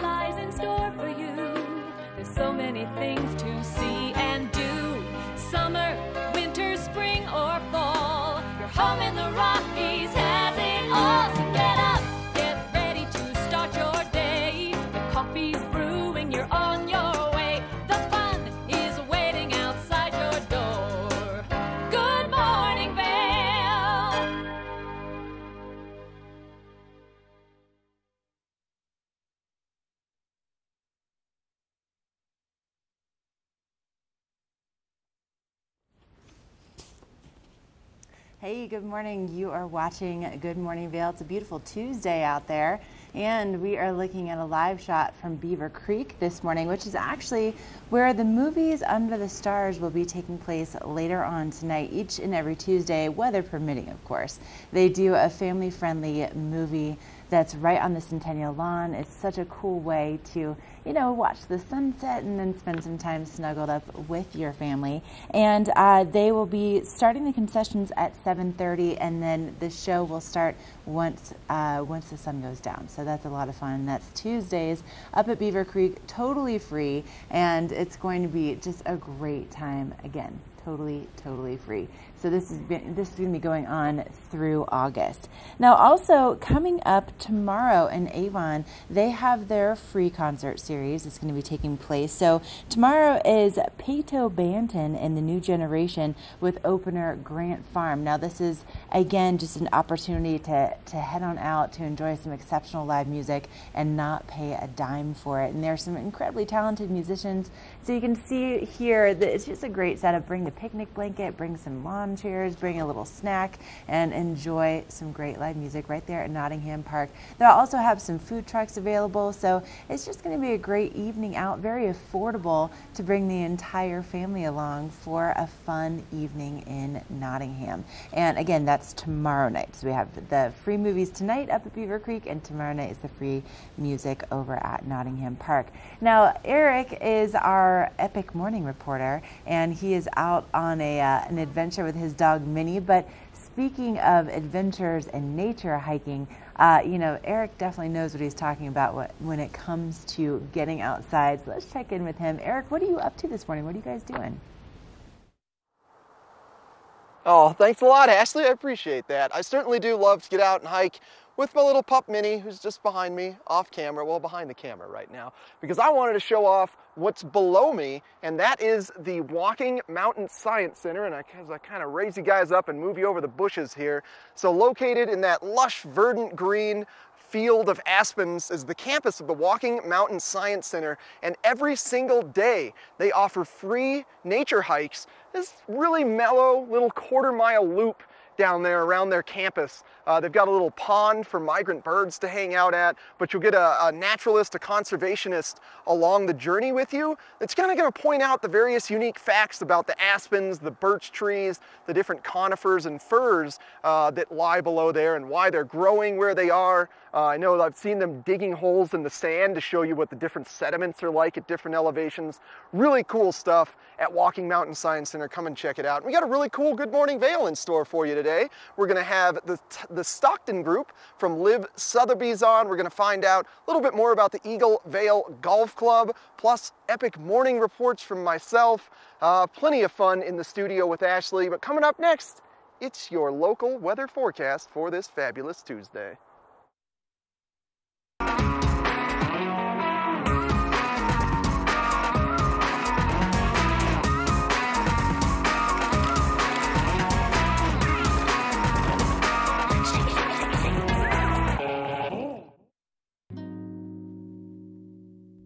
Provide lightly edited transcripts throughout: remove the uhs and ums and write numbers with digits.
lies in store for you. There's so many things to see and do. Summer, winter, spring, or fall. Your home in the Rockies has it all. So get up, get ready to start your day. The coffee's brewing, you're on your way. The fun is waiting outside your door. Good morning, Vale. Hey, good morning. You are watching Good Morning Vale. It's a beautiful Tuesday out there, and we are looking at a live shot from Beaver Creek this morning, which is actually where the movies Under the Stars will be taking place later on tonight, each and every Tuesday, weather permitting, of course. They do a family-friendly movie that's right on the Centennial lawn. It's such a cool way to, you know, watch the sunset and then spend some time snuggled up with your family. And they will be starting the concessions at 7:30, and then the show will start once the sun goes down. So that's a lot of fun. That's Tuesdays up at Beaver Creek, totally free, and it's going to be just a great time again. Totally free. So this is going to be going on through August. Now, also coming up tomorrow in Avon, they have their free concert series. It's going to be taking place. So tomorrow is Peyto Banton and the New Generation with opener Grant Farm. Now, this is again just an opportunity to head on out to enjoy some exceptional live music and not pay a dime for it. And there's some incredibly talented musicians. So you can see here that it's just a great setup. Bring the picnic blanket, bring some lawn chairs, bring a little snack, and enjoy some great live music right there at Nottingham Park. They'll also have some food trucks available, so it's just going to be a great evening out, very affordable to bring the entire family along for a fun evening in Nottingham. And again, that's tomorrow night. So we have the free movies tonight up at Beaver Creek, and tomorrow night is the free music over at Nottingham Park. Now, Eric is our Epic Morning reporter, and he is out on an adventure with his dog Minnie. But speaking of adventures and nature hiking, you know, Eric definitely knows what he's talking about when it comes to getting outside. So let's check in with him. Eric, what are you up to this morning? What are you guys doing? Oh, thanks a lot, Ashley. I appreciate that. I certainly do love to get out and hike with my little pup Minnie, who's just behind me off camera, well, behind the camera right now, because I wanted to show off what's below me, and that is the Walking Mountain Science Center. And as I kind of raise you guys up and move you over the bushes here, so located in that lush, verdant green field of aspens is the campus of the Walking Mountain Science Center, and every single day they offer free nature hikes. This really mellow little quarter-mile loop down there around their campus. They've got a little pond for migrant birds to hang out at, but you'll get a naturalist, a conservationist along the journey with you. It's kind of going to point out the various unique facts about the aspens, the birch trees, the different conifers and firs that lie below there and why they're growing where they are. I know I've seen them digging holes in the sand to show you what the different sediments are like at different elevations. Really cool stuff at Walking Mountain Science Center. Come and check it out. We got a really cool Good Morning Vale in store for you today. We're going to have the Stockton group from Liv Sotheby's on. We're going to find out a little bit more about the Eagle Vale Golf Club, plus epic morning reports from myself. Plenty of fun in the studio with Ashley. But coming up next, it's your local weather forecast for this fabulous Tuesday.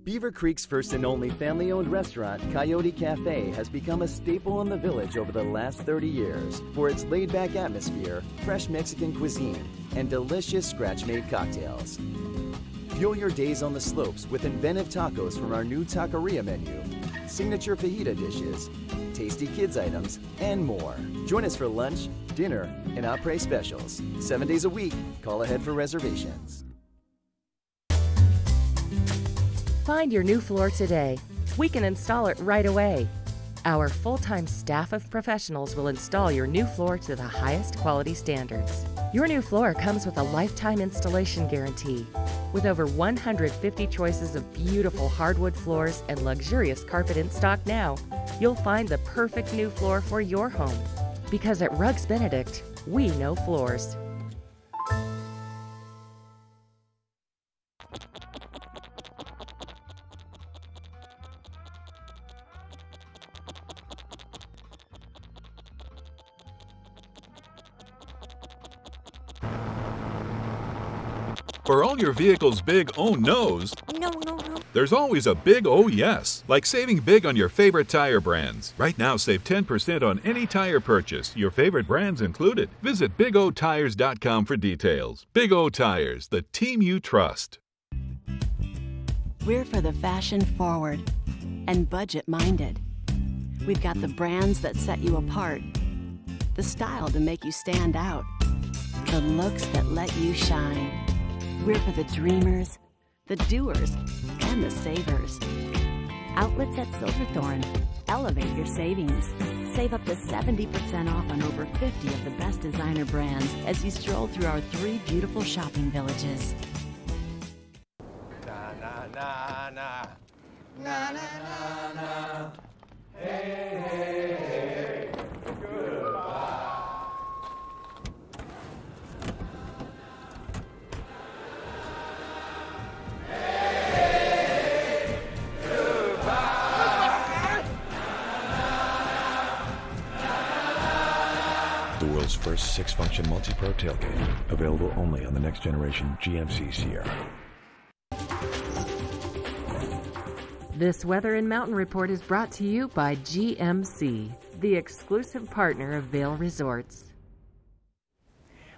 Beaver Creek's first and only family-owned restaurant, Coyote Cafe, has become a staple in the village over the last 30 years for its laid-back atmosphere, fresh Mexican cuisine, and delicious scratch-made cocktails. Fuel your days on the slopes with inventive tacos from our new taqueria menu, signature fajita dishes, tasty kids items, and more. Join us for lunch, dinner, and après specials. 7 days a week. Call ahead for reservations. Find your new floor today. We can install it right away. Our full-time staff of professionals will install your new floor to the highest quality standards. Your new floor comes with a lifetime installation guarantee. With over 150 choices of beautiful hardwood floors and luxurious carpet in stock now, you'll find the perfect new floor for your home. Because at Rugs Benedict, we know floors. For all your vehicle's big oh no's, No. there's always a big oh yes, like saving big on your favorite tire brands. Right now, save 10% on any tire purchase, your favorite brands included. Visit BigOTires.com for details. Big O Tires, the team you trust. We're for the fashion forward and budget minded. We've got the brands that set you apart, the style to make you stand out, the looks that let you shine. We're for the dreamers, the doers, and the savers. Outlets at Silverthorne. Elevate your savings. Save up to 70% off on over 50 of the best designer brands as you stroll through our 3 beautiful shopping villages. Na na na na na na na na. Hey, hey, hey. Goodbye. The world's first 6-function multi-pro tailgate, available only on the next generation GMC Sierra. This Weather and Mountain Report is brought to you by GMC, the exclusive partner of Vail Resorts.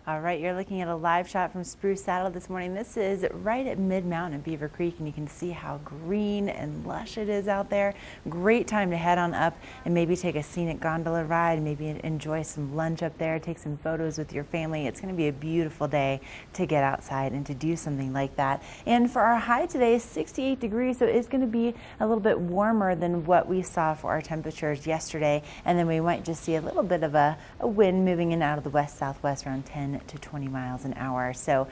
All right, you're looking at a live shot from Spruce Saddle this morning. This is right at Mid-Mountain in Beaver Creek, and you can see how green and lush it is out there. Great time to head on up and maybe take a scenic gondola ride, maybe enjoy some lunch up there, take some photos with your family. It's going to be a beautiful day to get outside and to do something like that. And for our high today, 68 degrees, so it's going to be a little bit warmer than what we saw for our temperatures yesterday. And then we might just see a little bit of a wind moving in out of the west-southwest around 10 to 20 miles an hour. So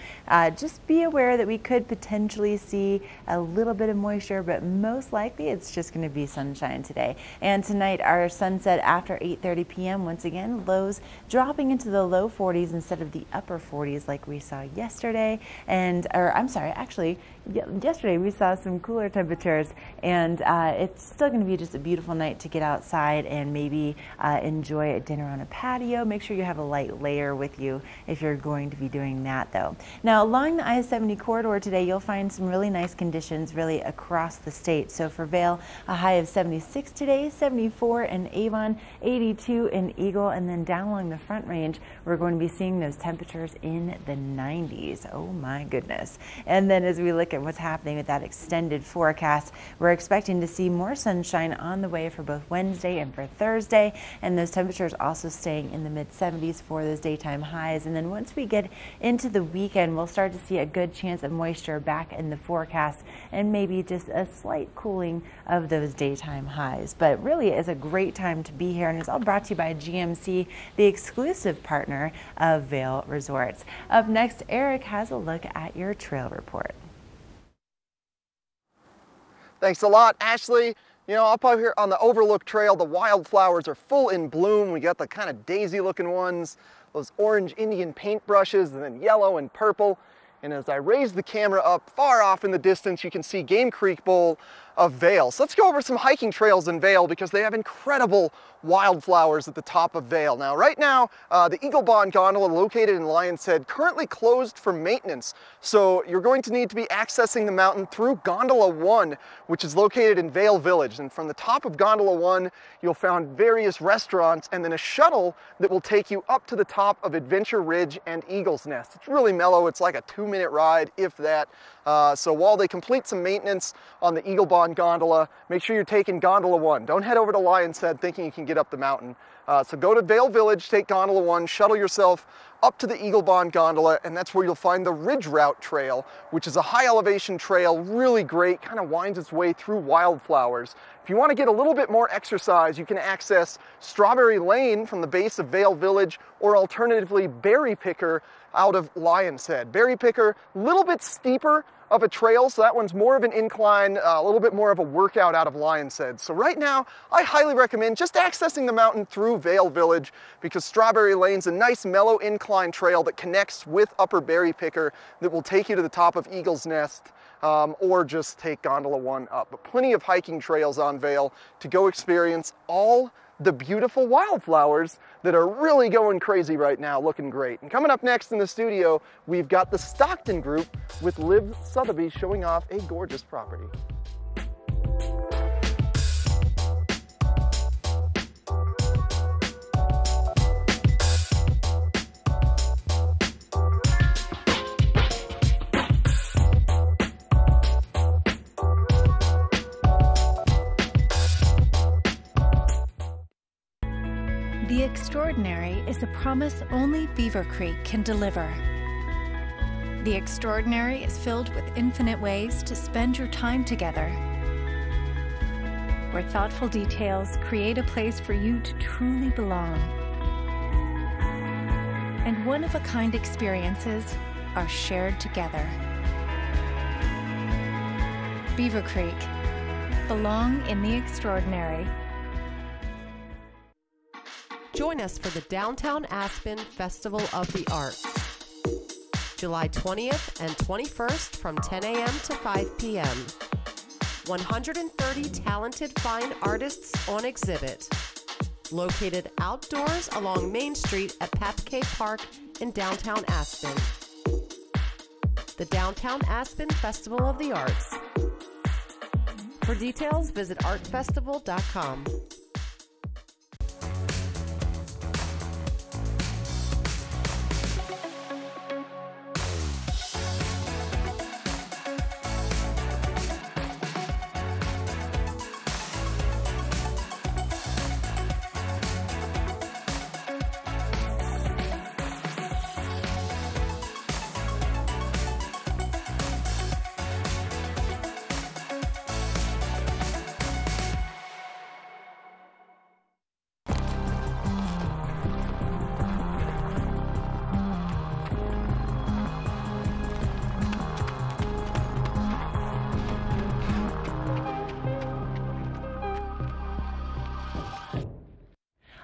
just be aware that we could potentially see a little bit of moisture, but most likely it's just going to be sunshine today. And tonight our sunset after 8:30 p.m. once again, lows dropping into the low 40s instead of the upper 40s like we saw yesterday. Yesterday we saw some cooler temperatures, and it's still going to be just a beautiful night to get outside and maybe enjoy a dinner on a patio. Make sure you have a light layer with you if you're going to be doing that though. Now along the I-70 corridor today, you'll find some really nice conditions really across the state. So for Vail, a high of 76 today, 74 in Avon, 82 in Eagle, and then down along the Front Range, we're going to be seeing those temperatures in the 90s. Oh my goodness. And then as we look at what's happening with that extended forecast, we're expecting to see more sunshine on the way for both Wednesday and for Thursday, and those temperatures also staying in the mid-70s for those daytime highs. And then once we get into the weekend, we'll start to see a good chance of moisture back in the forecast and maybe just a slight cooling of those daytime highs. But really is a great time to be here, and it's all brought to you by GMC, the exclusive partner of Vail Resorts. Up next, Eric has a look at your trail report. Thanks a lot, Ashley. You know, up here on the Overlook Trail, the wildflowers are full in bloom. We got the kind of daisy looking ones, those orange Indian paintbrushes, and then yellow and purple. And as I raise the camera up far off in the distance, you can see Game Creek Bowl of Vail. So let's go over some hiking trails in Vail because they have incredible wildflowers at the top of Vail. Now, right now, the Eagle Bond Gondola located in Lion's Head currently closed for maintenance. So you're going to need to be accessing the mountain through Gondola 1, which is located in Vail Village. And from the top of Gondola 1, you'll find various restaurants and then a shuttle that will take you up to the top of Adventure Ridge and Eagle's Nest. It's really mellow. It's like a 2-minute ride, if that. So while they complete some maintenance on the Eagle Bond Gondola, make sure you're taking Gondola 1. Don't head over to Lion's Head thinking you can get up the mountain. So go to Vail Village, take Gondola 1, shuttle yourself up to the Eagle Bond Gondola, and that's where you'll find the Ridge Route Trail, which is a high elevation trail, really great, kind of winds its way through wildflowers. If you want to get a little bit more exercise, you can access Strawberry Lane from the base of Vail Village or alternatively Berry Picker out of Lion's Head. Berry Picker, a little bit steeper of a trail, so that one's more of an incline, a little bit more of a workout out of Lion's Head. So right now, I highly recommend just accessing the mountain through Vail Village, because Strawberry Lane's a nice mellow incline trail that connects with Upper Berry Picker that will take you to the top of Eagle's Nest, or just take Gondola 1 up. But plenty of hiking trails on Vail to go experience all the beautiful wildflowers that are really going crazy right now, looking great. And coming up next in the studio, we've got the Stockton Group with Liv Sotheby's showing off a gorgeous property. The extraordinary is a promise only Beaver Creek can deliver. The extraordinary is filled with infinite ways to spend your time together, where thoughtful details create a place for you to truly belong. And one-of-a-kind experiences are shared together. Beaver Creek. Belong in the extraordinary. Join us for the Downtown Aspen Festival of the Arts, July 20th and 21st from 10 a.m. to 5 p.m. 130 talented fine artists on exhibit, located outdoors along Main Street at Papke Park in downtown Aspen. The Downtown Aspen Festival of the Arts. For details, visit artfestival.com.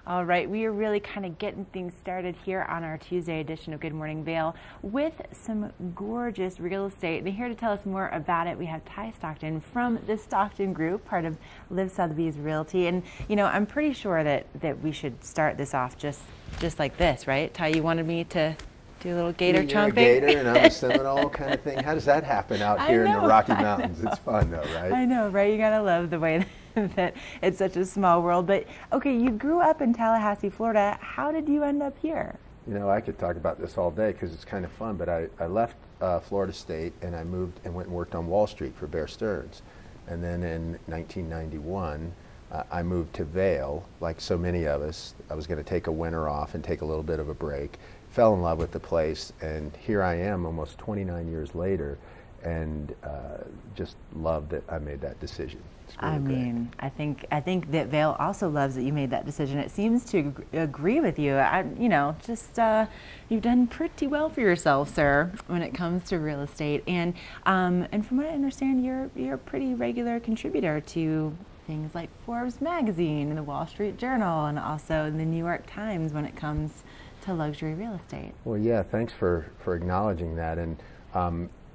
All right, we are really kind of getting things started here on our Tuesday edition of Good Morning Vail with some gorgeous real estate. And here to tell us more about it, we have Ty Stockton from the Stockton Group, part of Liv Sotheby's Realty. And, you know, I'm pretty sure that we should start this off just like this, right? Ty, you wanted me to do a little gator chomping? You're a gator and I'm a Seminole kind of thing. How does that happen out here in the Rocky Mountains? It's fun though, right? I know, right? You gotta love the way that it's such a small world. But okay, you grew up in Tallahassee, Florida. How did you end up here? You know, I could talk about this all day because it's kind of fun, but I left Florida State and I moved and went and worked on Wall Street for Bear Stearns. And then in 1991, I moved to Vail, like so many of us. I was going to take a winter off and take a little bit of a break. Fell in love with the place, and here I am almost 29 years later, and just love that I made that decision. Really I mean, I think that Vail also loves that you made that decision. It seems to agree with you. You know, just you've done pretty well for yourself, sir, when it comes to real estate. And from what I understand, you're a pretty regular contributor to things like Forbes magazine and the Wall Street Journal, and also the New York Times when it comes to luxury real estate. Well, yeah, thanks for acknowledging that. And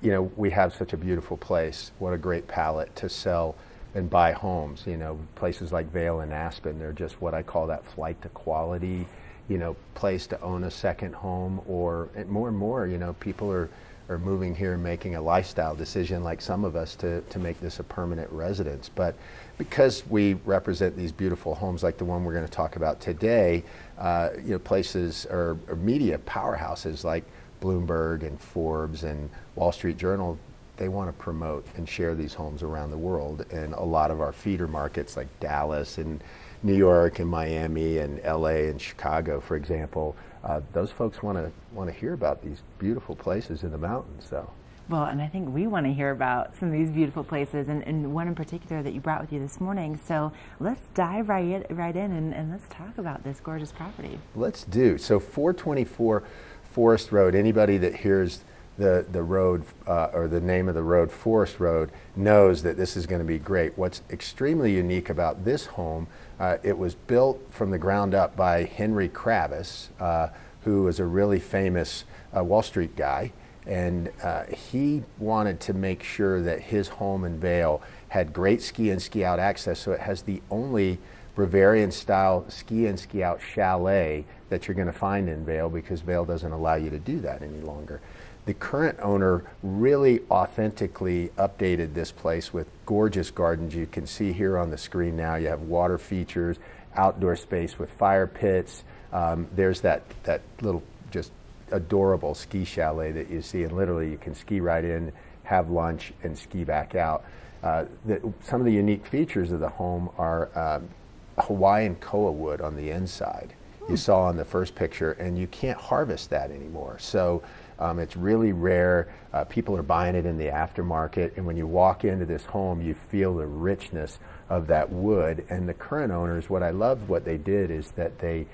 you know, we have such a beautiful place. What a great palette to sell and buy homes. You know, places like Vail and Aspen, they're just what I call that flight to quality, you know, place to own a second home. Or and more, you know, people are moving here and making a lifestyle decision like some of us to make this a permanent residence. But because we represent these beautiful homes like the one we're going to talk about today, you know, places or media powerhouses like Bloomberg and Forbes and Wall Street Journal, they want to promote and share these homes around the world. And a lot of our feeder markets like Dallas and New York and Miami and LA and Chicago, for example, those folks want to hear about these beautiful places in the mountains. So Well, and I think we want to hear about some of these beautiful places, and one in particular that you brought with you this morning. So let's dive right in and let's talk about this gorgeous property. Let's do. So 424 Forest Road, anybody that hears the road or the name of the road, Forest Road, knows that this is going to be great. What's extremely unique about this home, it was built from the ground up by Henry Kravis, who is a really famous Wall Street guy. And he wanted to make sure that his home in Vail had great ski and ski out access, so it has the only Bavarian style ski and ski out chalet that you're going to find in Vail, because Vail doesn't allow you to do that any longer. The current owner really authentically updated this place with gorgeous gardens. You can see here on the screen now, you have water features, outdoor space with fire pits. There's that little just adorable ski chalet that you see, and literally you can ski right in, have lunch, and ski back out. Some of the unique features of the home are Hawaiian koa wood on the inside. You saw on the first picture, and you can't harvest that anymore. So it's really rare. People are buying it in the aftermarket, and when you walk into this home, you feel the richness of that wood. And the current owners, what I love what they did is that they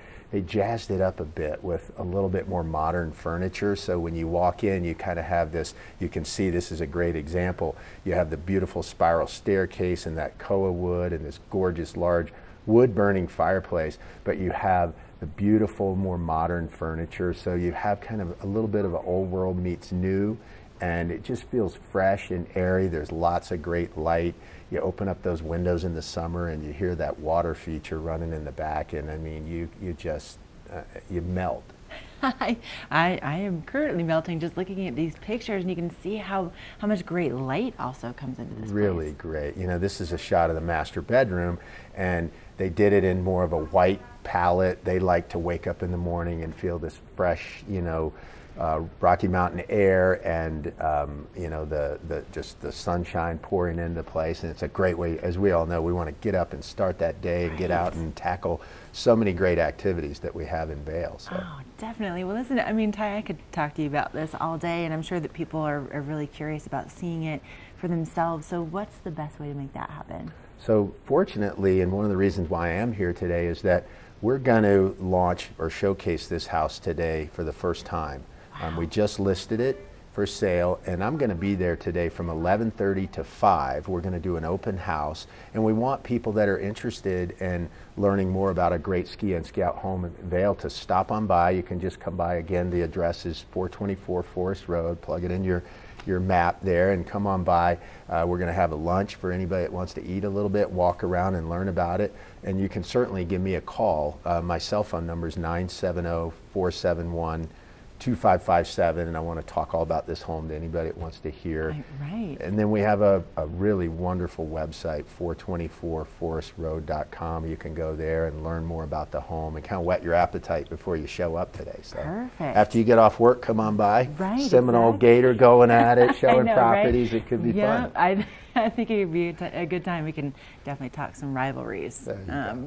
jazzed it up a bit with a little bit more modern furniture. So when you walk in, you kind of have this, you can see this is a great example. You have the beautiful spiral staircase and that koa wood and this gorgeous large wood burning fireplace, but you have the beautiful, more modern furniture. So you have kind of a little bit of an old world meets new, and it just feels fresh and airy. There's lots of great light. You open up those windows in the summer and you hear that water feature running in the back, and I mean, you just, you melt. I am currently melting just looking at these pictures, and you can see how much great light also comes into this Really place. Great. You know, this is a shot of the master bedroom, and they did it in more of a white palette. They like to wake up in the morning and feel this fresh, you know, Rocky Mountain air, and you know, just the sunshine pouring into place. And it's a great way, as we all know, we want to get up and start that day and get out and tackle so many great activities that we have in Vail. So. Oh, definitely. Well, listen, I mean, Ty, I could talk to you about this all day, and I'm sure that people are really curious about seeing it for themselves. So what's the best way to make that happen? So fortunately, and one of the reasons why I am here today is that we're going to launch or showcase this house today for the first time. We just listed it for sale, and I'm going to be there today from 11:30 to 5. We're going to do an open house, and we want people that are interested in learning more about a great ski and ski out home in Vail to stop on by. You can just come by. Again, the address is 424 Forest Road. Plug it in your map there and come on by. We're going to have a lunch for anybody that wants to eat a little bit, walk around and learn about it. And you can certainly give me a call. My cell phone number is 970-471-2557, and I want to talk all about this home to anybody that wants to hear. Right. And then we have a really wonderful website, 424forestroad.com. You can go there and learn more about the home and kind of whet your appetite before you show up today. So perfect. After you get off work, come on by. Right. Seminole exactly. Gator going at it, showing know, properties. Right? It could be yeah, fun. I think it would be a good time. We can definitely talk some rivalries.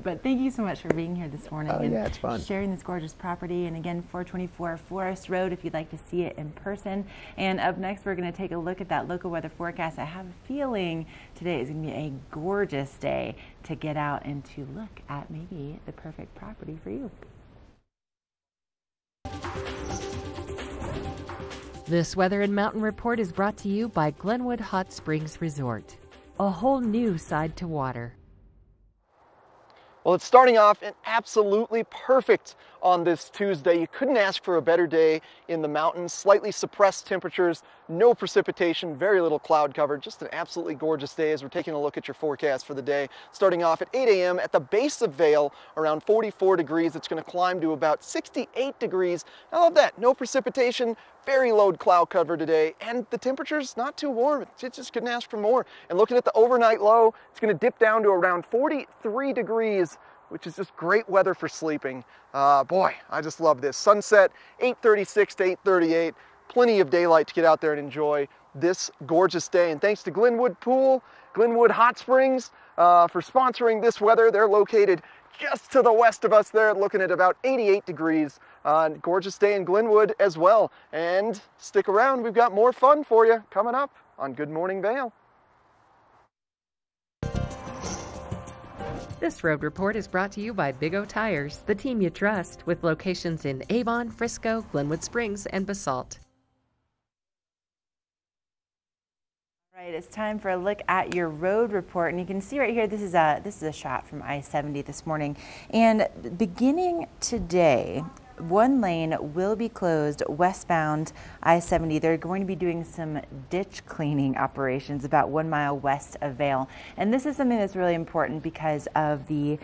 But thank you so much for being here this morning and yeah, it's fun. sharing this gorgeous property. And again, 424 Forest Road if you'd like to see it in person. And up next, we're going to take a look at that local weather forecast. I have a feeling today is going to be a gorgeous day to get out and to look at maybe the perfect property for you. This Weather and Mountain Report is brought to you by Glenwood Hot Springs Resort, a whole new side to water. Well, it's starting off and absolutely perfect on this Tuesday. You couldn't ask for a better day in the mountains. Slightly suppressed temperatures, no precipitation, very little cloud cover. Just an absolutely gorgeous day as we're taking a look at your forecast for the day. Starting off at 8 a.m. at the base of Vail, around 44 degrees. It's going to climb to about 68 degrees. I love that. No precipitation, very low cloud cover today, and the temperature's not too warm. It just couldn't ask for more. And looking at the overnight low, it's going to dip down to around 43 degrees, which is just great weather for sleeping. Boy, I just love this. Sunset, 8:36 to 8:38. Plenty of daylight to get out there and enjoy this gorgeous day. And thanks to Glenwood Pool Glenwood Hot Springs for sponsoring this weather. They're located just to the west of us there, looking at about 88 degrees. Gorgeous day in Glenwood as well. And stick around, we've got more fun for you coming up on Good Morning Vail. This road report is brought to you by Big O Tires, the team you trust, with locations in Avon, Frisco, Glenwood Springs, and Basalt. All right, it's time for a look at your road report, and you can see right here, this is a shot from I-70 this morning. And beginning today, one lane will be closed westbound I-70. They're going to be doing some ditch cleaning operations about 1 mile west of Vail. And this is something that's really important because of the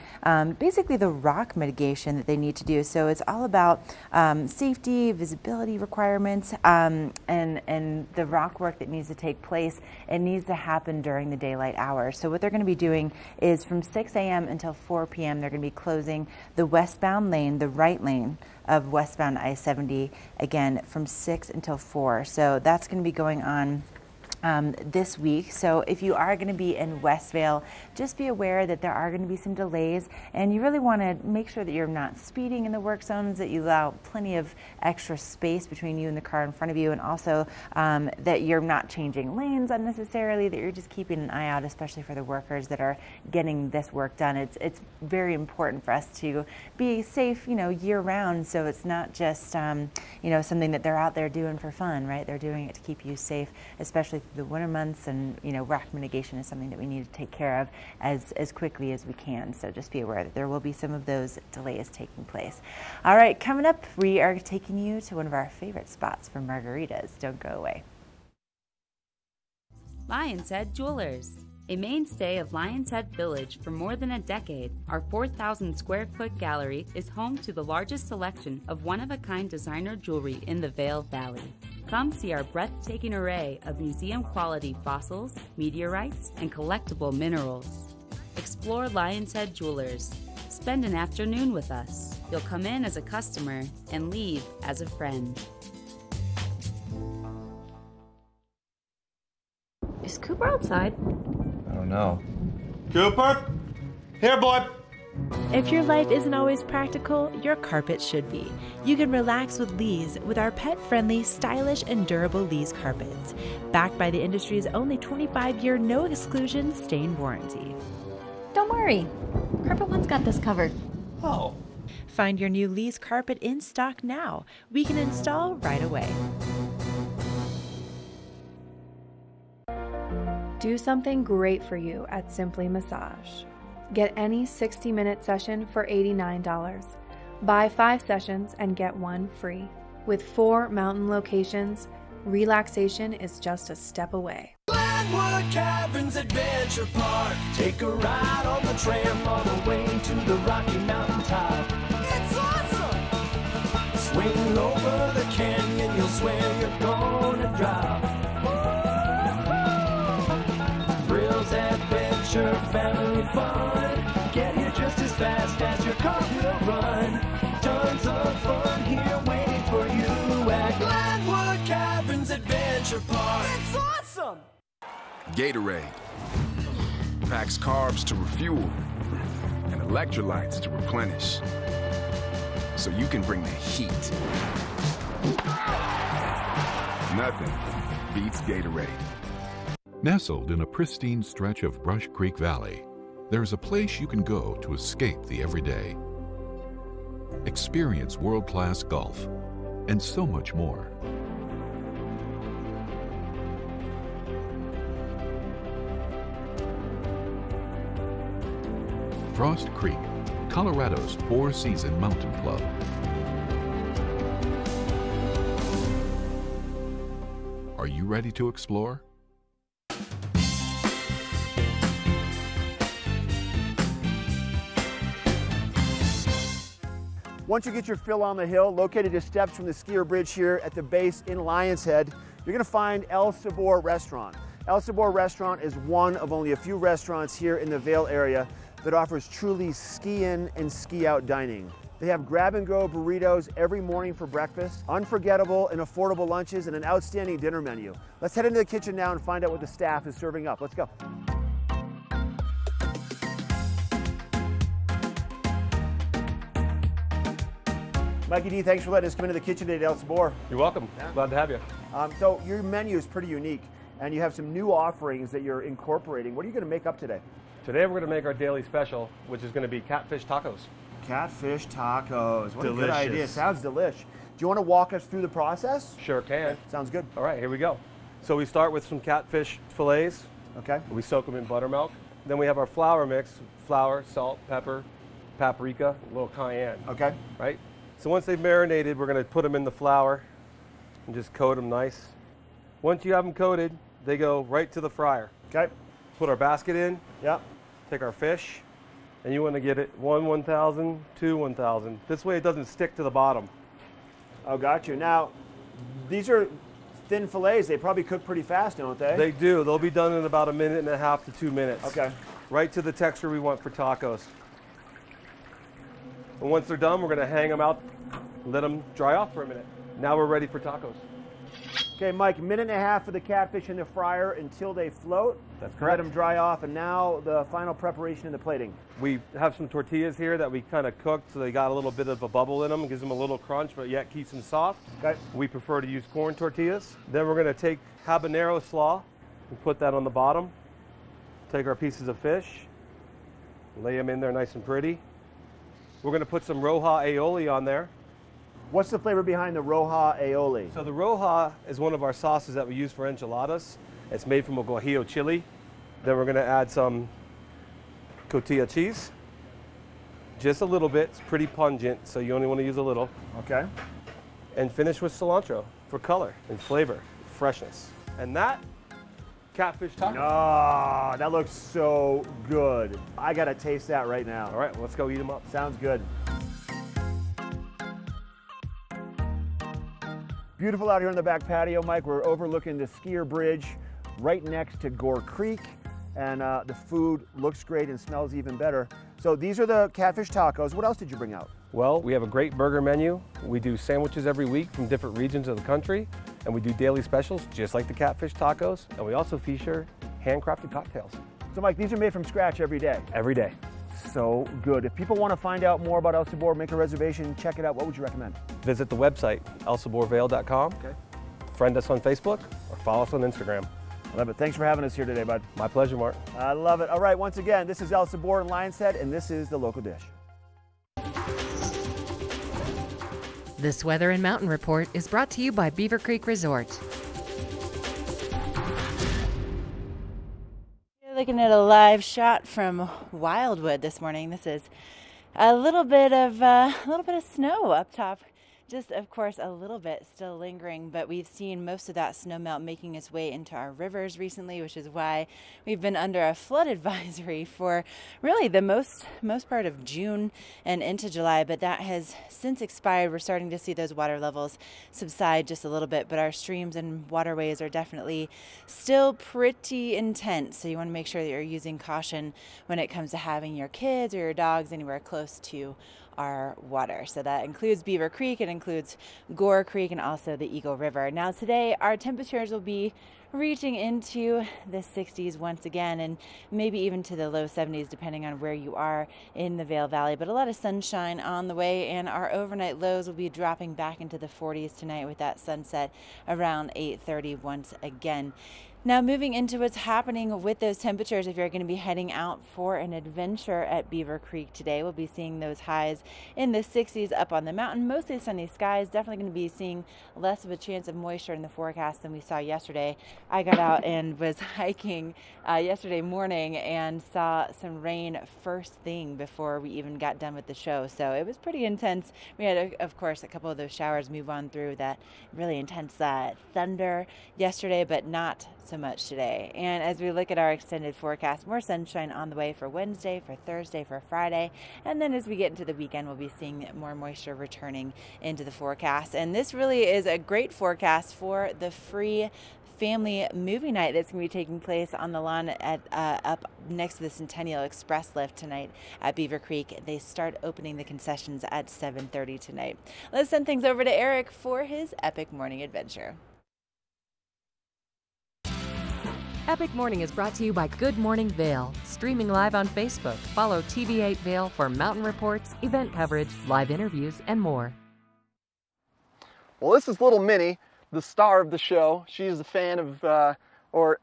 basically the rock mitigation that they need to do. So it's all about safety, visibility requirements, and the rock work that needs to take place. It needs to happen during the daylight hours. So what they're going to be doing is from 6 a.m. until 4 p.m. they're going to be closing the westbound lane, the right lane of westbound I-70, again from 6 until 4. So that's going to be going on this week. So if you are going to be in West Vail, just be aware that there are going to be some delays, and you really want to make sure that you're not speeding in the work zones, that you allow plenty of extra space between you and the car in front of you, and also that you're not changing lanes unnecessarily, that you're just keeping an eye out, especially for the workers that are getting this work done. It's very important for us to be safe, year round, so it's not just something that they're out there doing for fun, right? They're doing it to keep you safe, especially through the winter months, and rock mitigation is something that we need to take care of as quickly as we can. So just be aware that there will be some of those delays taking place. All right, coming up, we are taking you to one of our favorite spots for margaritas. Don't go away. Lion's Head Jewelers. A mainstay of Lion's Head Village for more than a decade, our 4,000 square foot gallery is home to the largest selection of one-of-a-kind designer jewelry in the Vail Valley. Come see our breathtaking array of museum-quality fossils, meteorites, and collectible minerals. Explore Lion's Head Jewelers. Spend an afternoon with us. You'll come in as a customer and leave as a friend. Is Cooper outside? I don't know. Cooper? Here, boy. If your life isn't always practical, your carpet should be. You can relax with Lee's with our pet-friendly, stylish, and durable Lee's carpets. Backed by the industry's only 25-year no-exclusion stain warranty. Don't worry. Carpet One's got this covered. Oh. Find your new Lee's carpet in stock now. We can install right away. Do something great for you at Simply Massage. Get any 60-minute session for $89. Buy 5 sessions and get 1 free. With 4 mountain locations, relaxation is just a step away. Glenwood Caverns Adventure Park. Take a ride on the tram all the way to the Rocky Mountain top. It's awesome! Swing over the canyon, you'll swear you're gonna drop. Thrills, adventure, family fun. Get here just as fast as your car will run. Tons of fun here waiting for you at Glenwood Caverns Adventure Park. It's awesome! Gatorade packs carbs to refuel and electrolytes to replenish, so you can bring the heat. Nothing beats Gatorade. Nestled in a pristine stretch of Brush Creek Valley, there's a place you can go to escape the everyday. Experience world-class golf and so much more. Frost Creek, Colorado's 4-season mountain club. Are you ready to explore? Once you get your fill on the hill, located just steps from the skier bridge here at the base in Lion's Head, you're going to find El Sabor Restaurant. El Sabor Restaurant is one of only a few restaurants here in the Vail area that offers truly ski-in and ski-out dining. They have grab-and-go burritos every morning for breakfast, unforgettable and affordable lunches, and an outstanding dinner menu. Let's head into the kitchen now and find out what the staff is serving up. Let's go. Mikey D, thanks for letting us come into the kitchen today at El Sabor. You're welcome. Glad to have you. So your menu is pretty unique, and you have some new offerings that you're incorporating. What are you going to make up today? Today we're going to make our daily special, which is going to be catfish tacos. Catfish tacos. What Delicious. a good idea. Sounds delish. Do you want to walk us through the process? Sure can. Sounds good. All right, here we go. So we start with some catfish fillets. Okay. We soak them in buttermilk. Then we have our flour mix: flour, salt, pepper, paprika, a little cayenne. Okay. Right? So once they've marinated, we're going to put them in the flour and just coat them nice. Once you have them coated, they go right to the fryer. Okay. Put our basket in. Yep. Take our fish, and you want to get it 1,000, 1,000. This way it doesn't stick to the bottom. Oh, got you. Now, these are thin fillets. They probably cook pretty fast, don't they? They do. They'll be done in about 1.5 to 2 minutes. Okay. Right to the texture we want for tacos. And once they're done, we're going to hang them out, let them dry off for a minute. Now we're ready for tacos. Okay, Mike, 1.5 minutes for the catfish in the fryer until they float. That's correct. Let them dry off, and now the final preparation and the plating. We have some tortillas here that we kind of cooked, so they got a little bit of a bubble in them. It gives them a little crunch, but yet keeps them soft. Okay. We prefer to use corn tortillas. Then we're going to take habanero slaw and put that on the bottom. Take our pieces of fish, lay them in there nice and pretty. We're going to put some roja aioli on there. What's the flavor behind the roja aioli? So the roja is one of our sauces that we use for enchiladas. It's made from a guajillo chili. Then we're going to add some cotija cheese. Just a little bit. It's pretty pungent, so you only want to use a little. Okay. And finish with cilantro for color and flavor, freshness. And that, catfish taco. Oh, that looks so good. I got to taste that right now. All right, well, let's go eat them up. Sounds good. Beautiful out here on the back patio, Mike. We're overlooking the skier bridge right next to Gore Creek, and the food looks great and smells even better. So these are the catfish tacos. What else did you bring out? Well, we have a great burger menu. We do sandwiches every week from different regions of the country, and we do daily specials just like the catfish tacos, and we also feature handcrafted cocktails. So Mike, these are made from scratch every day? Every day. So good. If people want to find out more about El Sabor, make a reservation, check it out, what would you recommend? Visit the website, elsaborvale.com. Okay. Friend us on Facebook or follow us on Instagram. I love it. Thanks for having us here today, bud. My pleasure, Mark. I love it. All right, once again, this is El Sabor in Lion's Head, and this is the local dish. This Weather and Mountain Report is brought to you by Beaver Creek Resort. Looking at a live shot from Wildwood this morning. This is a little bit of snow up top. Just, of course, a little bit still lingering, but we've seen most of that snow melt making its way into our rivers recently, which is why we've been under a flood advisory for really the most part of June and into July, but that has since expired. We're starting to see those water levels subside just a little bit, but our streams and waterways are definitely still pretty intense, so you want to make sure that you're using caution when it comes to having your kids or your dogs anywhere close to our water. So that includes Beaver Creek, it includes Gore Creek, and also the Eagle River. Now today our temperatures will be reaching into the 60s once again, and maybe even to the low 70s depending on where you are in the Vail Valley, but a lot of sunshine on the way, and our overnight lows will be dropping back into the 40s tonight with that sunset around 8:30 once again. Now moving into what's happening with those temperatures, if you're going to be heading out for an adventure at Beaver Creek today, we'll be seeing those highs in the 60s up on the mountain. Mostly sunny skies, definitely going to be seeing less of a chance of moisture in the forecast than we saw yesterday. I got out and was hiking yesterday morning and saw some rain first thing before we even got done with the show. So it was pretty intense. We had, of course, a couple of those showers move on through that really intense thunder yesterday, but not so much today. And as we look at our extended forecast, more sunshine on the way for Wednesday, for Thursday, for Friday, and then as we get into the weekend, we'll be seeing more moisture returning into the forecast. And this really is a great forecast for the free family movie night that's going to be taking place on the lawn at up next to the Centennial Express lift tonight at Beaver Creek. They start opening the concessions at 7:30 tonight. Let's send things over to Eric for his epic morning adventure. Epic Morning is brought to you by Good Morning Vail, streaming live on Facebook. Follow TV8 Vail for mountain reports, event coverage, live interviews, and more. Well, this is little Minnie, the star of the show. She's a fan of, or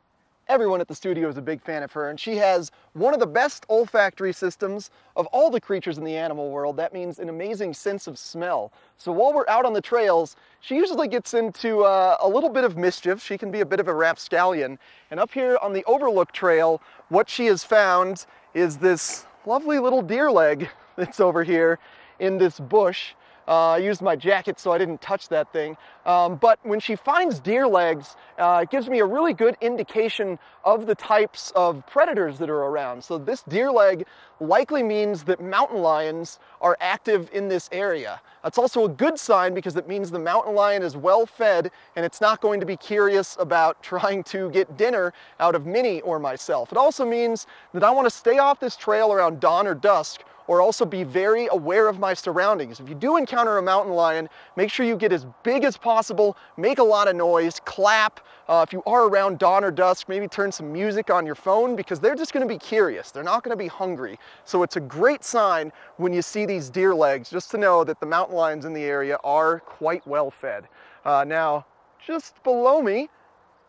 everyone at the studio is a big fan of her, and she has one of the best olfactory systems of all the creatures in the animal world. That means an amazing sense of smell. So while we're out on the trails, she usually gets into a little bit of mischief. She can be a bit of a rapscallion. And up here on the Overlook Trail, what she has found is this lovely little deer leg that's over here in this bush. I used my jacket so I didn't touch that thing. But when she finds deer legs, it gives me a really good indication of the types of predators that are around. So this deer leg likely means that mountain lions are active in this area. That's also a good sign because it means the mountain lion is well fed and it's not going to be curious about trying to get dinner out of Minnie or myself. It also means that I want to stay off this trail around dawn or dusk, or also be very aware of my surroundings. If you do encounter a mountain lion, make sure you get as big as possible, make a lot of noise, clap. If you are around dawn or dusk, maybe turn some music on your phone because they're just gonna be curious. They're not gonna be hungry. So it's a great sign when you see these deer legs, just to know that the mountain lions in the area are quite well fed. Now, just below me,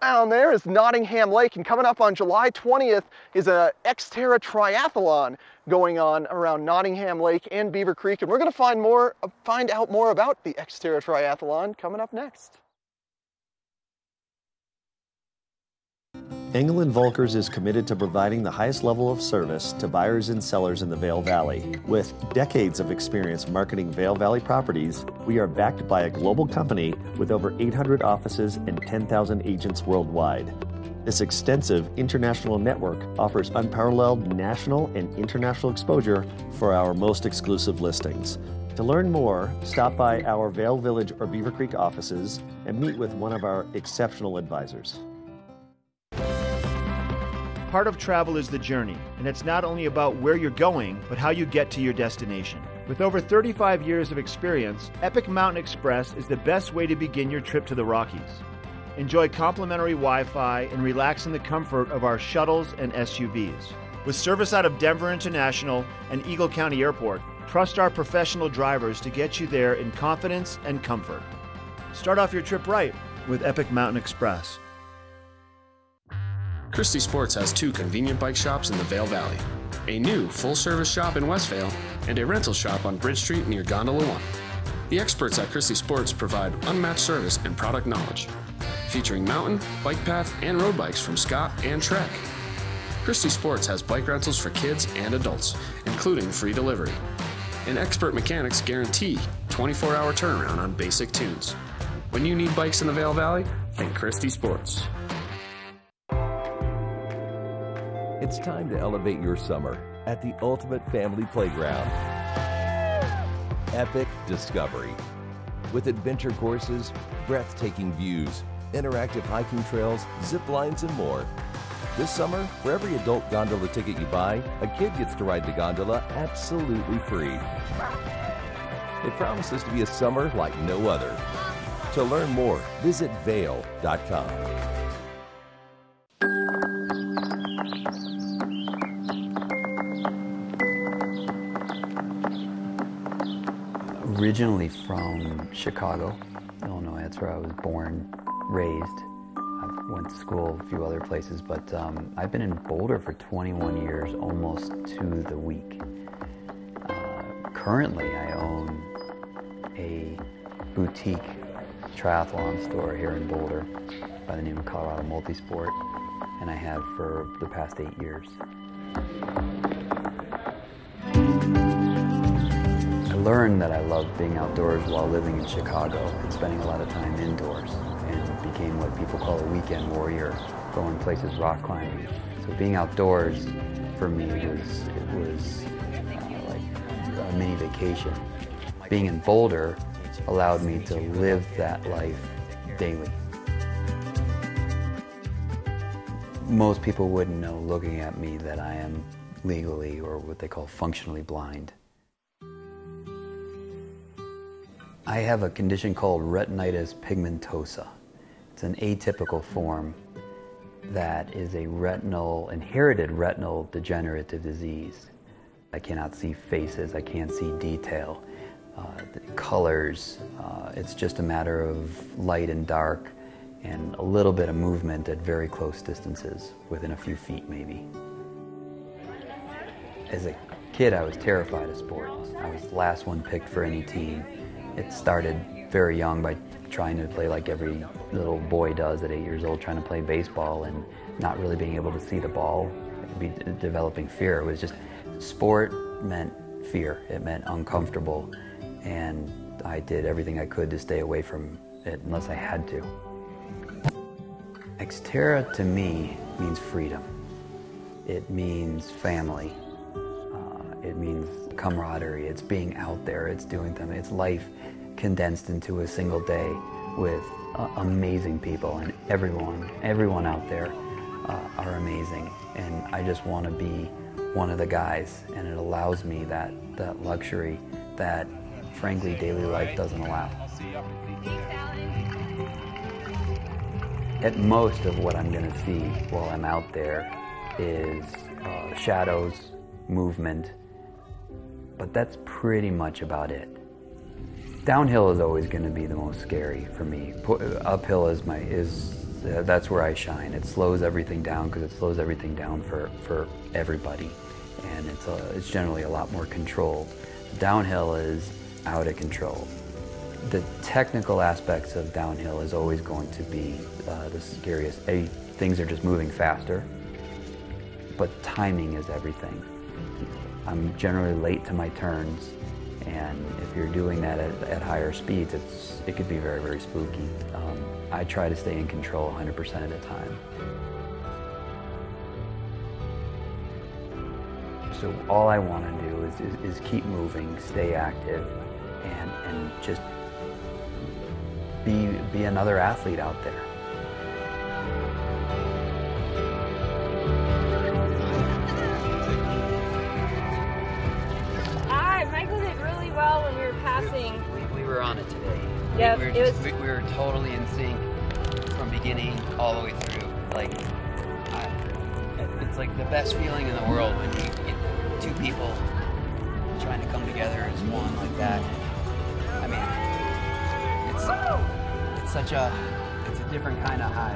down there is Nottingham Lake, and coming up on July 20th is a Xterra triathlon going on around Nottingham Lake and Beaver Creek, and we're going to find out more about the Xterra triathlon coming up next. Engel & Volkers is committed to providing the highest level of service to buyers and sellers in the Vail Valley. With decades of experience marketing Vail Valley properties, we are backed by a global company with over 800 offices and 10,000 agents worldwide. This extensive international network offers unparalleled national and international exposure for our most exclusive listings. To learn more, stop by our Vail Village or Beaver Creek offices and meet with one of our exceptional advisors. Part of travel is the journey, and it's not only about where you're going, but how you get to your destination. With over 35 years of experience, Epic Mountain Express is the best way to begin your trip to the Rockies. Enjoy complimentary Wi-Fi and relax in the comfort of our shuttles and SUVs. With service out of Denver International and Eagle County Airport, trust our professional drivers to get you there in confidence and comfort. Start off your trip right with Epic Mountain Express. Christie Sports has 2 convenient bike shops in the Vail Valley, a new full-service shop in West Vail, and a rental shop on Bridge Street near Gondola 1. The experts at Christie Sports provide unmatched service and product knowledge, featuring mountain, bike path, and road bikes from Scott and Trek. Christie Sports has bike rentals for kids and adults, including free delivery. And expert mechanics guarantee 24-hour turnaround on basic tunes. When you need bikes in the Vail Valley, think Christie Sports. It's time to elevate your summer at the ultimate family playground, Epic Discovery. With adventure courses, breathtaking views, interactive hiking trails, zip lines, and more. This summer, for every adult gondola ticket you buy, a kid gets to ride the gondola absolutely free. It promises to be a summer like no other. To learn more, visit vail.com. Originally from Chicago, Illinois. That's where I was born, raised. I went to school a few other places, but I've been in Boulder for 21 years, almost to the week. Currently, I own a boutique triathlon store here in Boulder by the name of Colorado Multisport, and I have for the past 8 years. I learned that I loved being outdoors while living in Chicago and spending a lot of time indoors, and became what people call a weekend warrior, going places rock climbing. So being outdoors for me was like a mini vacation. Being in Boulder allowed me to live that life daily. Most people wouldn't know looking at me that I am legally, or what they call functionally blind. I have a condition called retinitis pigmentosa. It's an atypical form that is a inherited retinal degenerative disease. I cannot see faces, I can't see detail. the colors. It's just a matter of light and dark and a little bit of movement at very close distances, within a few feet maybe. As a kid, I was terrified of sports. I was the last one picked for any team. It started very young by trying to play like every little boy does at 8 years old, trying to play baseball and not really being able to see the ball, developing fear. It was just, sport meant fear. It meant uncomfortable, and I did everything I could to stay away from it unless I had to. Xterra to me means freedom. It means family. It means camaraderie. It's being out there. It's doing them. It's life condensed into a single day with amazing people, and everyone out there are amazing. And I just want to be one of the guys, and it allows me that luxury that, frankly, daily life doesn't allow. At most of what I'm going to see while I'm out there is shadows, movement, but that's pretty much about it. Downhill is always going to be the most scary for me. Uphill that's where I shine. It slows everything down because it slows everything down for everybody, and it's generally a lot more controlled. Downhill is out of control. The technical aspects of downhill is always going to be the scariest. Things are just moving faster, but timing is everything. I'm generally late to my turns, and if you're doing that at higher speeds, it could be very, very spooky. I try to stay in control 100% of the time. So all I want to do is keep moving, stay active, and just be another athlete out there. Michael did really well when we were passing. We were on it today. Yep, we were totally in sync from beginning all the way through. Like, it's like the best feeling in the world when you get two people trying to come together as one like that. I mean, it's a different kind of high.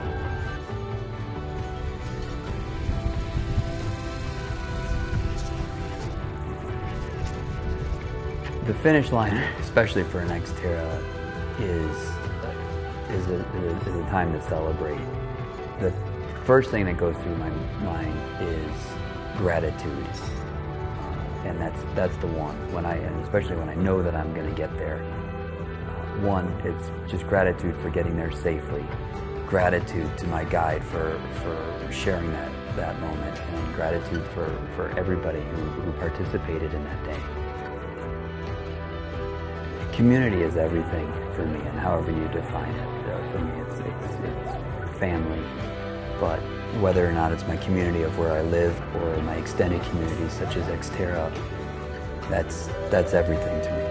The finish line, especially for an Xterra, is a time to celebrate. The first thing that goes through my mind is gratitude, and that's the one. And especially when I know that I'm going to get there. One, it's just gratitude for getting there safely. Gratitude to my guide for sharing that moment, and gratitude for everybody who participated in that day. Community is everything for me, and however you define it. For me, it's family. But whether or not it's my community of where I live or my extended community, such as Xterra, that's everything to me.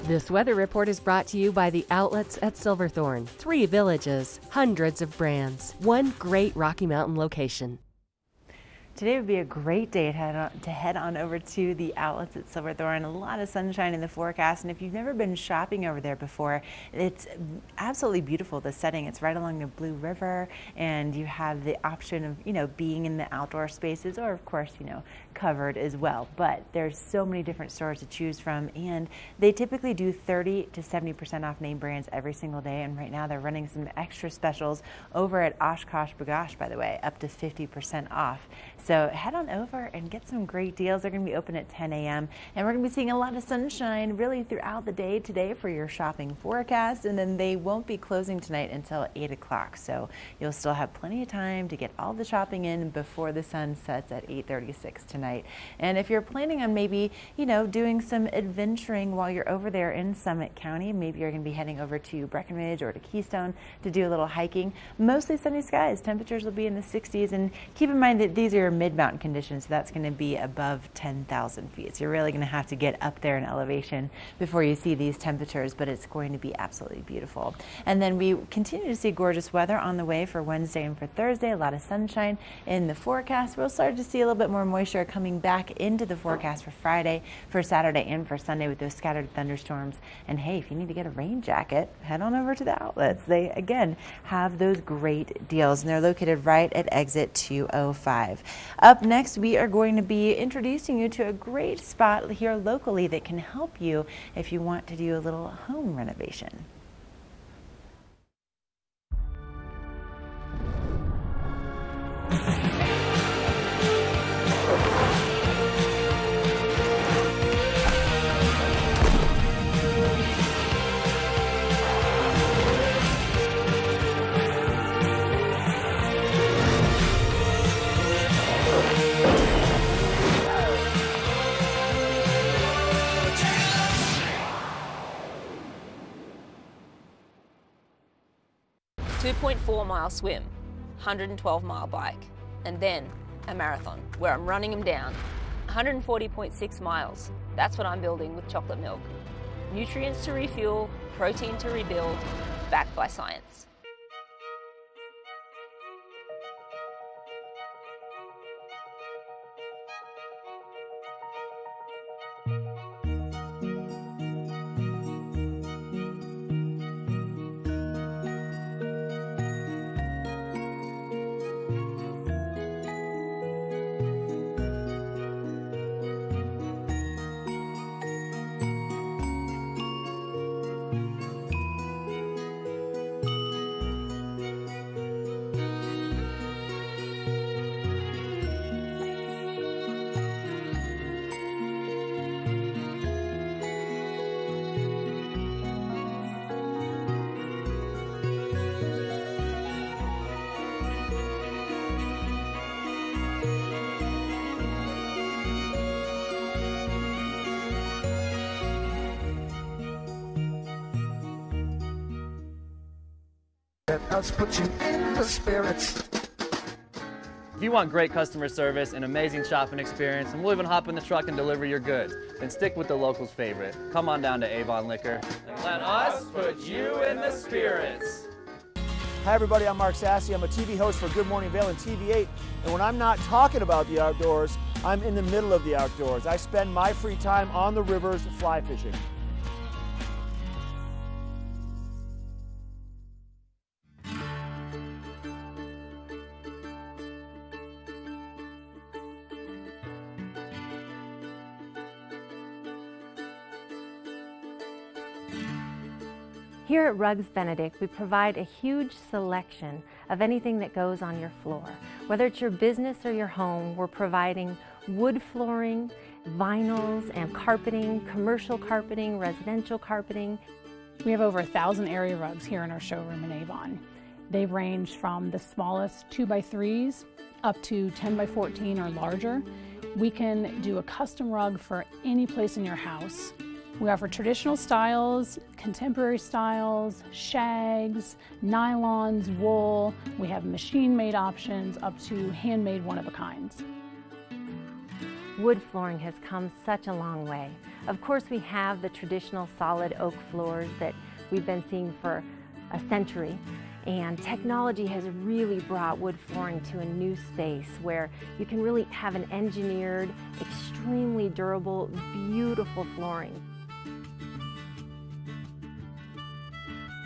This weather report is brought to you by the outlets at Silverthorne. 3 villages, hundreds of brands, one great Rocky Mountain location. Today would be a great day to head on over to the outlets at Silverthorne. A lot of sunshine in the forecast, and if you've never been shopping over there before, it's absolutely beautiful, the setting. It's right along the Blue River, and you have the option of, being in the outdoor spaces, or of course, covered as well. But there's so many different stores to choose from, and they typically do 30 to 70% off name brands every single day, and right now they're running some extra specials over at Oshkosh B'gosh, by the way, up to 50% off. So head on over and get some great deals. They're going to be open at 10 a.m. and we're going to be seeing a lot of sunshine really throughout the day today for your shopping forecast, and then they won't be closing tonight until 8 o'clock. So you'll still have plenty of time to get all the shopping in before the sun sets at 8:36 tonight. And if you're planning on maybe, doing some adventuring while you're over there in Summit County, maybe you're going to be heading over to Breckenridge or to Keystone to do a little hiking. Mostly sunny skies. Temperatures will be in the 60s, and keep in mind that these are severe mid-mountain conditions. So that's going to be above 10,000 feet. So you're really going to have to get up there in elevation before you see these temperatures, but it's going to be absolutely beautiful. And then we continue to see gorgeous weather on the way for Wednesday and for Thursday. A lot of sunshine in the forecast. We'll start to see a little bit more moisture coming back into the forecast for Friday, for Saturday, and for Sunday with those scattered thunderstorms. And hey, if you need to get a rain jacket, head on over to the outlets. They, again, have those great deals, and they're located right at exit 205. Up next, we are going to be introducing you to a great spot here locally that can help you if you want to do a little home renovation. .4-mile swim, 112-mile bike, and then a marathon where I'm running them down. 140.6 miles. That's what I'm building with chocolate milk. Nutrients to refuel, protein to rebuild, backed by science. Let us put you in the spirits. If you want great customer service and amazing shopping experience, and we'll even hop in the truck and deliver your goods, then stick with the locals' favorite. Come on down to Avon Liquor. Let us put you in the spirits. Hi everybody, I'm Mark Sassy. I'm a TV host for Good Morning Vail and TV8. And when I'm not talking about the outdoors, I'm in the middle of the outdoors. I spend my free time on the rivers fly fishing. Here at Rugs Benedict, we provide a huge selection of anything that goes on your floor. Whether it's your business or your home, we're providing wood flooring, vinyls and carpeting, commercial carpeting, residential carpeting. We have over 1,000 area rugs here in our showroom in Avon. They range from the smallest 2x3s up to 10x14 or larger. We can do a custom rug for any place in your house. We offer traditional styles, contemporary styles, shags, nylons, wool. We have machine-made options up to handmade one-of-a-kinds. Wood flooring has come such a long way. Of course, we have the traditional solid oak floors that we've been seeing for a century. And technology has really brought wood flooring to a new space where you can really have an engineered, extremely durable, beautiful flooring.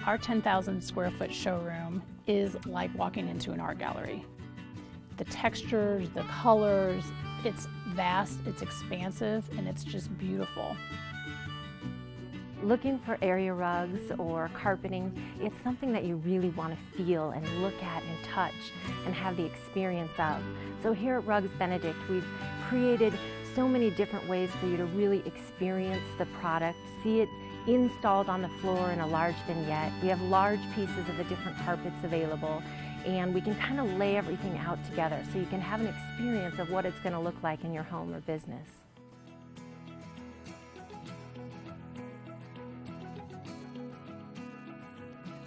Our 10,000 square foot showroom is like walking into an art gallery. The textures, the colors, it's vast, it's expansive, and it's just beautiful. Looking for area rugs or carpeting, it's something that you really want to feel and look at and touch and have the experience of. So here at Rugs Benedict, we've created so many different ways for you to really experience the product, see it installed on the floor in a large vignette. We have large pieces of the different carpets available, and we can kind of lay everything out together so you can have an experience of what it's going to look like in your home or business.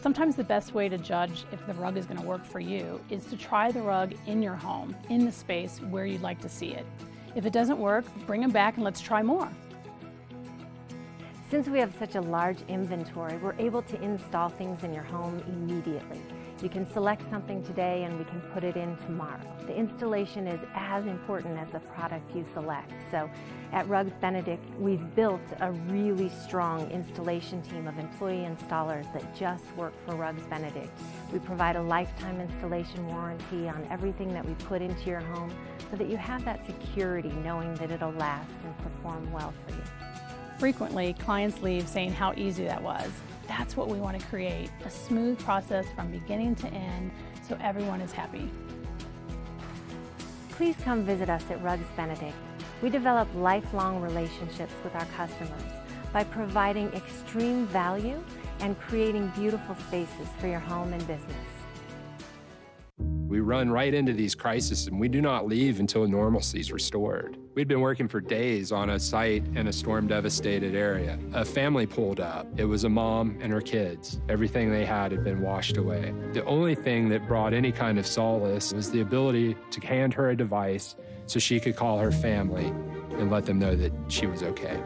Sometimes the best way to judge if the rug is going to work for you is to try the rug in your home, in the space where you'd like to see it. If it doesn't work, bring them back and let's try more. Since we have such a large inventory, we're able to install things in your home immediately. You can select something today and we can put it in tomorrow. The installation is as important as the product you select. So at Rugs Benedict, we've built a really strong installation team of employee installers that just work for Rugs Benedict. We provide a lifetime installation warranty on everything that we put into your home so that you have that security knowing that it'll last and perform well for you. Frequently, clients leave saying how easy that was. That's what we want to create, a smooth process from beginning to end so everyone is happy. Please come visit us at Rugs Benedict. We develop lifelong relationships with our customers by providing extreme value and creating beautiful spaces for your home and business. We run right into these crises and we do not leave until normalcy is restored. We'd been working for days on a site in a storm-devastated area. A family pulled up. It was a mom and her kids. Everything they had been washed away. The only thing that brought any kind of solace was the ability to hand her a device so she could call her family and let them know that she was okay.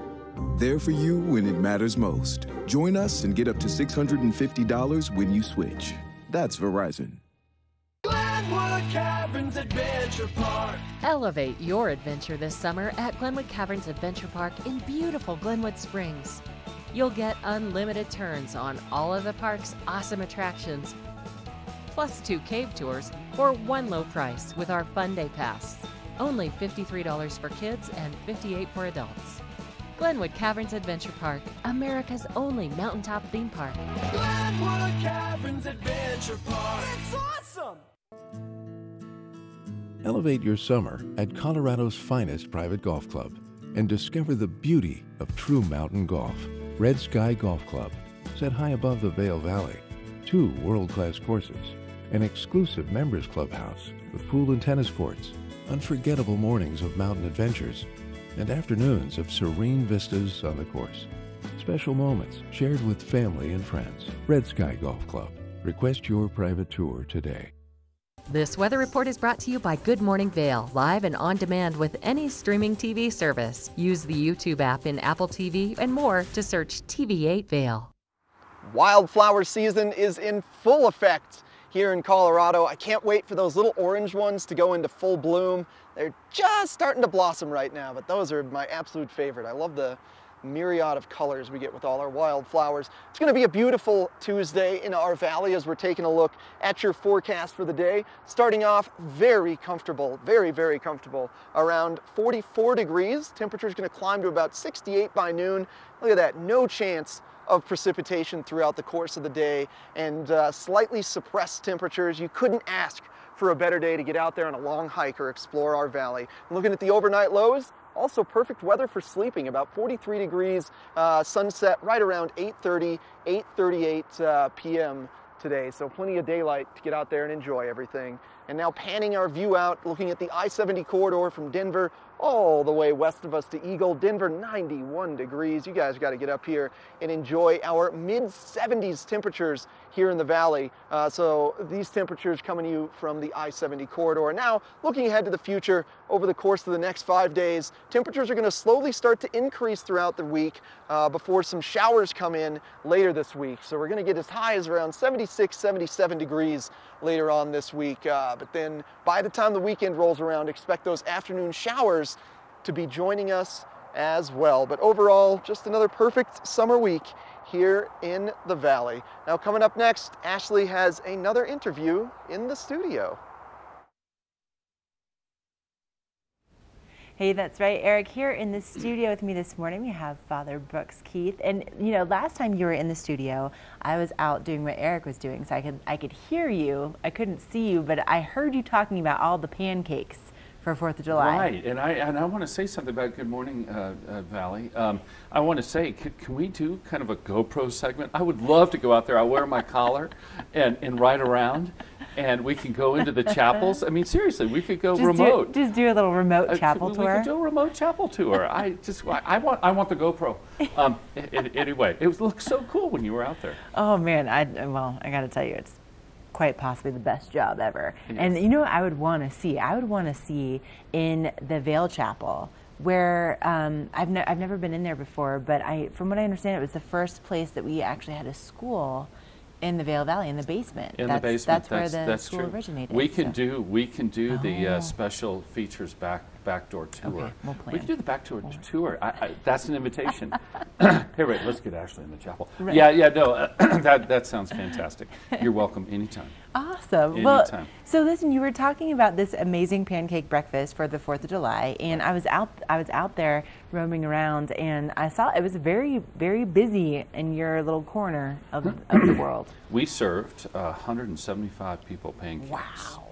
There for you when it matters most. Join us and get up to $650 when you switch. That's Verizon. Glenwood Caverns Adventure Park. Elevate your adventure this summer at Glenwood Caverns Adventure Park in beautiful Glenwood Springs. You'll get unlimited turns on all of the park's awesome attractions, plus 2 cave tours for one low price with our Fun Day Pass. Only $53 for kids and $58 for adults. Glenwood Caverns Adventure Park, America's only mountaintop theme park. Glenwood Caverns Adventure Park. It's awesome! Elevate your summer at Colorado's finest private golf club and discover the beauty of true mountain golf. Red Sky Golf Club, set high above the Vail Valley, 2 world-class courses, an exclusive members clubhouse with pool and tennis courts, unforgettable mornings of mountain adventures, and afternoons of serene vistas on the course. Special moments shared with family and friends. Red Sky Golf Club. Request your private tour today. This weather report is brought to you by Good Morning Vail, live and on demand with any streaming TV service. Use the YouTube app in Apple TV and more to search TV8 Vail. Wildflower season is in full effect here in Colorado. I can't wait for those little orange ones to go into full bloom. They're just starting to blossom right now, but those are my absolute favorite. I love the myriad of colors we get with all our wildflowers. It's going to be a beautiful Tuesday in our valley as we're taking a look at your forecast for the day. Starting off very comfortable, very comfortable, around 44 degrees. Temperature's going to climb to about 68 by noon. Look at that, no chance of precipitation throughout the course of the day, and slightly suppressed temperatures. You couldn't ask for a better day to get out there on a long hike or explore our valley. Looking at the overnight lows, also perfect weather for sleeping, about 43 degrees, sunset right around 8:30, 8:38 p.m. today. So plenty of daylight to get out there and enjoy everything. And now panning our view out, looking at the I-70 corridor from Denver all the way west of us to Eagle. Denver, 91 degrees. You guys got to get up here and enjoy our mid-70s temperatures here in the valley. So these temperatures coming to you from the I-70 corridor. Now, looking ahead to the future, over the course of the next 5 days, temperatures are going to slowly start to increase throughout the week before some showers come in later this week. So we're going to get as high as around 76, 77 degrees later on this week. But then by the time the weekend rolls around, expect those afternoon showers to be joining us as well. But overall, just another perfect summer week here in the valley. Now coming up next, Ashley has another interview in the studio. Hey, that's right, Eric. Here in the studio with me this morning, we have Father Brooks Keith. And you know, last time you were in the studio, I was out doing what Eric was doing, so I could hear you. I couldn't see you, but I heard you talking about all the pancakes for 4th of July. Right, and I want to say something about Good Morning Valley. I want to say, can we do kind of a GoPro segment? I would love to go out there. I'll wear my collar and ride around and we can go into the chapels. I mean, seriously, we could go just remote. Just do a little remote chapel tour. We could do a remote chapel tour. I want the GoPro. Anyway, it looked so cool when you were out there. Oh man, I got to tell you, it's quite possibly the best job ever. Yes. And you know what I would want to see? I would want to see in the Vail Chapel, where I've never been in there before, but from what I understand, it was the first place that we actually had a school in the Vail Valley, in the basement. In the basement. That's where the school originated. We can do the special features backdoor tour. Okay, we'll plan. We can do the backdoor tour. That's an invitation. Hey, wait, let's get Ashley in the chapel. Right. No, that sounds fantastic. You're welcome anytime. Awesome. Anytime. Well, so listen, you were talking about this amazing pancake breakfast for the 4th of July, and I was out there roaming around, and I saw it was very, very busy in your little corner of the world. We served 175 people pancakes. Wow.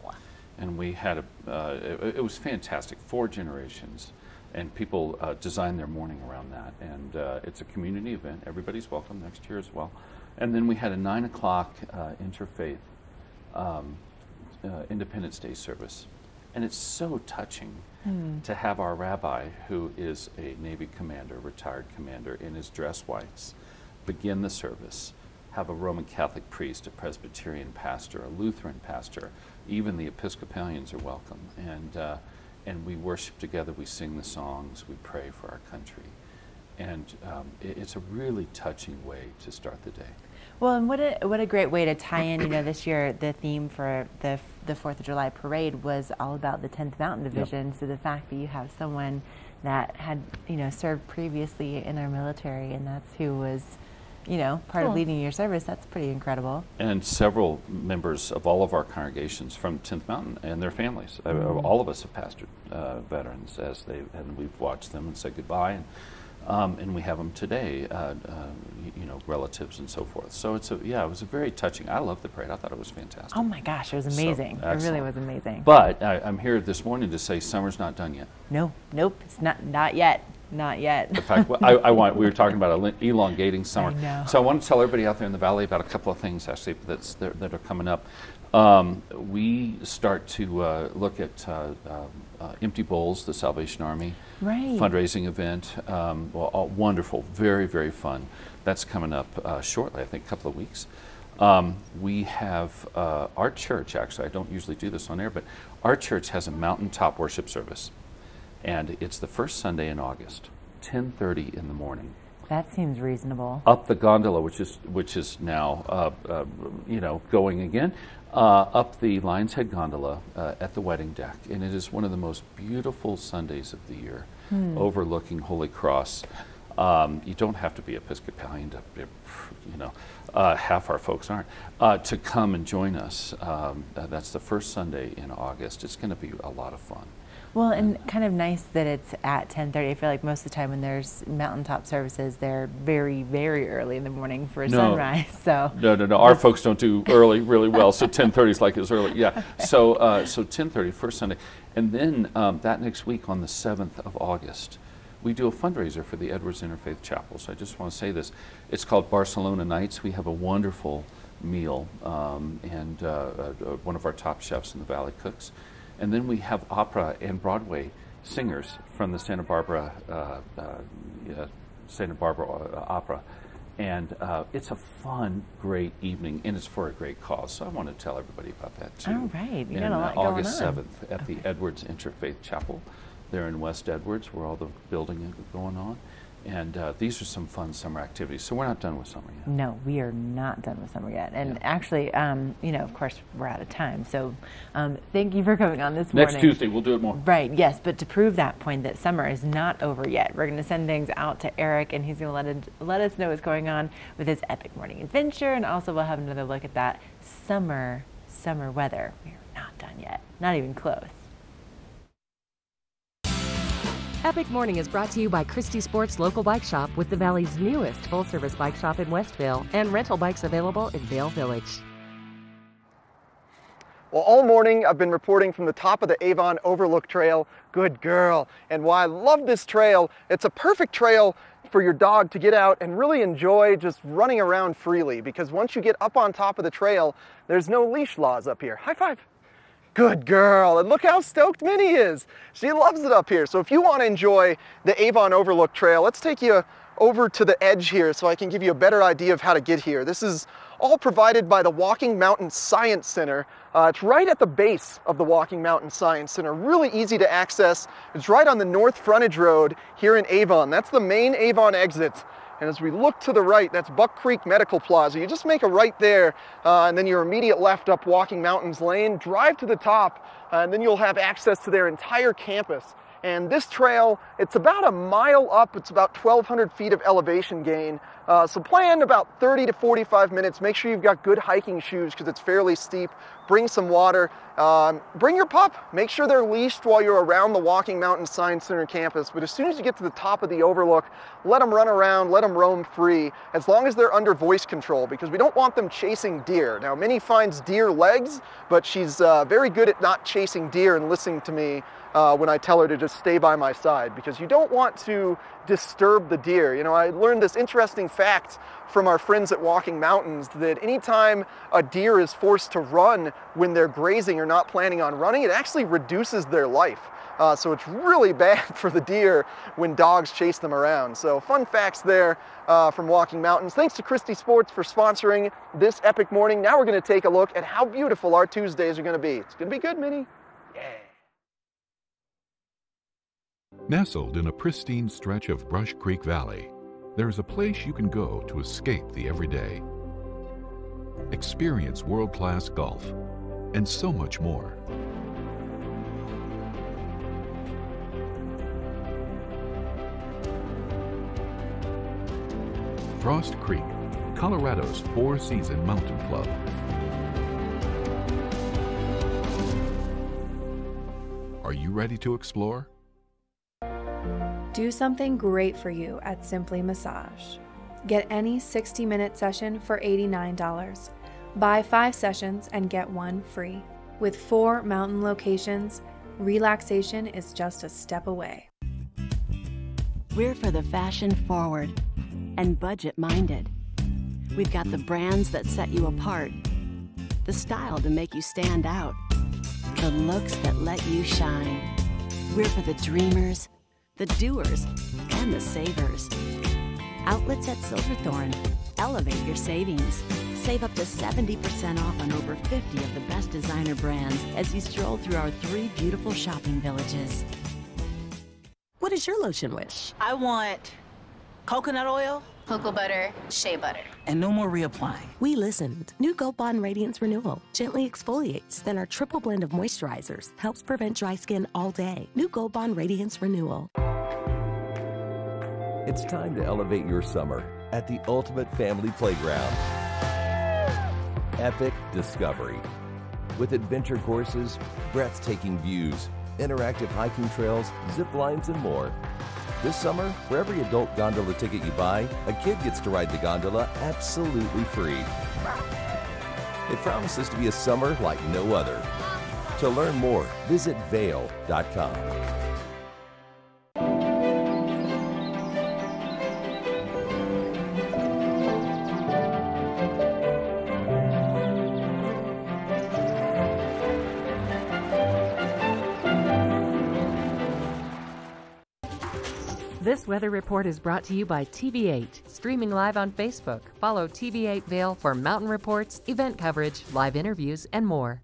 And we had it was fantastic, 4 generations, and people designed their morning around that. And it's a community event. Everybody's welcome next year as well. And then we had a 9 o'clock interfaith Independence Day service. And it's so touching to have our rabbi, who is a Navy commander, retired commander, in his dress whites, begin the service, have a Roman Catholic priest, a Presbyterian pastor, a Lutheran pastor, even the Episcopalians are welcome. And we worship together, we sing the songs, we pray for our country. And it's a really touching way to start the day. Well, and what a great way to tie in. You know, this year the theme for the 4th of July parade was all about the 10th Mountain Division. Yep. So the fact that you have someone that had served previously in our military, and that's who was part of leading your service, that's pretty incredible. And several members of all of our congregations from 10th Mountain and their families. All of us have pastored veterans and we've watched them and said goodbye. And we have them today, relatives and so forth. So it was a very touching. I loved the parade. I thought it was fantastic. Oh my gosh, it was amazing. So, it really was amazing. But I'm here this morning to say summer's not done yet. Nope, it's not yet. Not yet. In fact, we were talking about elongating summer. I know. So I want to tell everybody out there in the valley about a couple of things actually that are coming up. We start to look at Empty Bowls, the Salvation Army fundraising event. Wonderful, very, very fun. That's coming up shortly, I think a couple of weeks. We have our church, actually, I don't usually do this on air, but our church has a mountaintop worship service. And it's the first Sunday in August, 10:30 in the morning. That seems reasonable. Up the gondola, which is now going again, up the Lion's Head gondola at the wedding deck, and it is one of the most beautiful Sundays of the year, overlooking Holy Cross. You don't have to be Episcopalian to, half our folks aren't, to come and join us. That's the first Sunday in August. It's going to be a lot of fun. Well, and kind of nice that it's at 10:30. I feel like most of the time when there's mountaintop services, they're very, very early in the morning for a sunrise. So no. Our folks don't do early really well. So 10:30 is like it's early. Yeah. So 10:30 first Sunday, and then that next week on the 7th of August, we do a fundraiser for the Edwards Interfaith Chapel. So I just want to say this: it's called Barcelona Nights. We have a wonderful meal, and one of our top chefs in the valley cooks. And then we have opera and Broadway singers from the Santa Barbara Opera. And it's a fun, great evening, and it's for a great cause. So I want to tell everybody about that, too. All right. You got a lot August going on. 7th at the Edwards Interfaith Chapel. They're in West Edwards, where all the building is going on. And these are some fun summer activities. So we're not done with summer yet. No, we are not done with summer yet. And actually, of course, we're out of time. So thank you for coming on this morning. Next Tuesday, we'll do it more. Right, yes. But to prove that point that summer is not over yet, we're going to send things out to Eric, and he's going to let us know what's going on with his epic morning adventure. And also we'll have another look at that summer weather. We are not done yet. Not even close. Epic Morning is brought to you by Christie Sports Local Bike Shop, with the Valley's newest full-service bike shop in Westvale and rental bikes available in Vale Village. Well, all morning I've been reporting from the top of the Avon Overlook Trail. Good girl. And why I love this trail, it's a perfect trail for your dog to get out and really enjoy just running around freely, because once you get up on top of the trail, there's no leash laws up here. High five. Good girl. And look how stoked Minnie is. She loves it up here. So if you want to enjoy the Avon Overlook Trail, let's take you over to the edge here so I can give you a better idea of how to get here. This is all provided by the Walking Mountain Science Center. It's right at the base of the Walking Mountain Science Center. Really easy to access. It's right on the North Frontage Road here in Avon. That's the main Avon exit. And as we look to the right, that's Buck Creek Medical Plaza. You just make a right there, and then your immediate left up Walking Mountains Lane. Drive to the top, and then you'll have access to their entire campus. And this trail, it's about a mile up. It's about 1,200 feet of elevation gain. So plan about 30 to 45 minutes. Make sure you've got good hiking shoes because it's fairly steep. Bring some water. Bring your pup. Make sure they're leashed while you're around the Walking Mountain Science Center campus. But as soon as you get to the top of the overlook, let them run around, let them roam free, as long as they're under voice control, because we don't want them chasing deer. Now, Minnie finds deer legs, but she's very good at not chasing deer and listening to me when I tell her to just stay by my side, because you don't want to disturb the deer. You know, I learned this interesting fact from our friends at Walking Mountains that anytime a deer is forced to run when they're grazing or not planning on running, it actually reduces their life. So it's really bad for the deer when dogs chase them around. So fun facts there from Walking Mountains. Thanks to Christie Sports for sponsoring this epic morning. Now we're going to take a look at how beautiful our Tuesdays are going to be. It's going to be good, Minnie. Nestled in a pristine stretch of Brush Creek Valley, there is a place you can go to escape the everyday. Experience world-class golf and so much more. Frost Creek, Colorado's four-season mountain club. Are you ready to explore? Do something great for you at Simply Massage. Get any 60-minute session for $89. Buy 5 sessions and get 1 free. With 4 mountain locations, relaxation is just a step away. We're for the fashion forward and budget minded. We've got the brands that set you apart, the style to make you stand out, the looks that let you shine. We're for the dreamers, the doers, and the savers. Outlets at Silverthorne. Elevate your savings. Save up to 70% off on over 50 of the best designer brands as you stroll through our 3 beautiful shopping villages. What is your lotion wish? I want coconut oil, cocoa butter, shea butter, and no more reapplying. We listened. New Gold Bond Radiance Renewal gently exfoliates, then our triple blend of moisturizers helps prevent dry skin all day. New Gold Bond Radiance Renewal. It's time to elevate your summer at the ultimate family playground. Epic Discovery. With adventure courses, breathtaking views, interactive hiking trails, zip lines, and more. This summer, for every adult gondola ticket you buy, a kid gets to ride the gondola absolutely free. It promises to be a summer like no other. To learn more, visit Vail.com. This weather report is brought to you by TV8, streaming live on Facebook. Follow TV8 Vail for mountain reports, event coverage, live interviews, and more.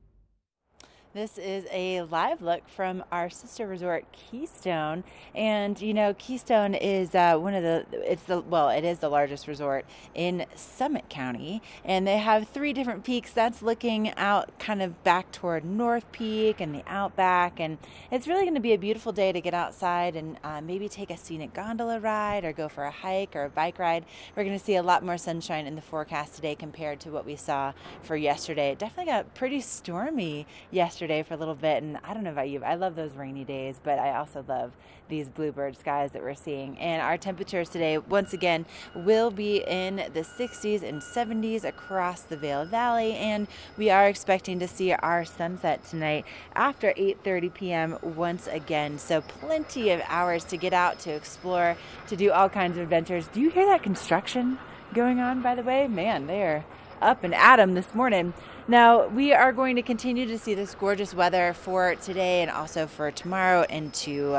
This is a live look from our sister resort, Keystone. And, you know, Keystone is it is the largest resort in Summit County. And they have 3 different peaks. That's looking out kind of back toward North Peak and the Outback. And it's really going to be a beautiful day to get outside and maybe take a scenic gondola ride or go for a hike or a bike ride. We're going to see a lot more sunshine in the forecast today compared to what we saw for yesterday. It definitely got pretty stormy yesterday. yesterday for a little bit, and I don't know about you, but I love those rainy days, but I also love these bluebird skies that we're seeing. And our temperatures today, once again, will be in the 60s and 70s across the Vail Valley, and we are expecting to see our sunset tonight after 8:30 p.m. once again. So plenty of hours to get out, to explore, to do all kinds of adventures. Do you hear that construction going on, by the way? Man, they're up and at 'em this morning. Now, we are going to continue to see this gorgeous weather for today and also for tomorrow into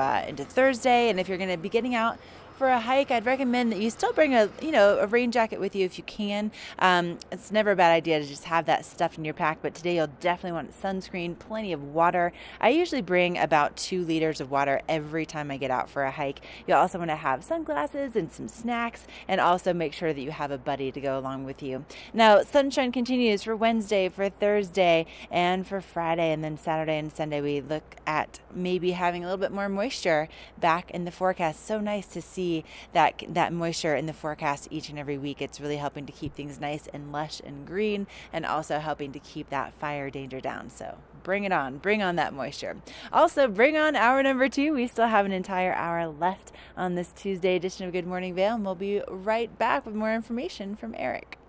Thursday. And if you're going to be getting out for a hike, I'd recommend that you still bring a rain jacket with you if you can. It's never a bad idea to just have that stuff in your pack, but today you'll definitely want sunscreen, plenty of water. I usually bring about 2 liters of water every time I get out for a hike. You'll also want to have sunglasses and some snacks, and also make sure that you have a buddy to go along with you. Now, sunshine continues for Wednesday, for Thursday, and for Friday, and then Saturday and Sunday we look at maybe having a little bit more moisture back in the forecast. So nice to see that moisture in the forecast each and every week. It's really helping to keep things nice and lush and green, and also helping to keep that fire danger down. So bring it on. Bring on that moisture. Also, bring on hour number 2. We still have an entire hour left on this Tuesday edition of Good Morning Vail, and we'll be right back with more information from Eric.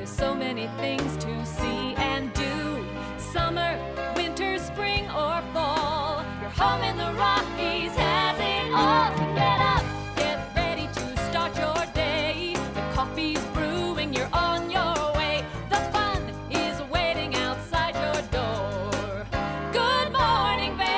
So many things to see and do. Summer, winter, spring, or fall. Your home in the Rockies has it all. So get up, get ready to start your day. The coffee's brewing, you're on your way. The fun is waiting outside your door. Good morning, Vail.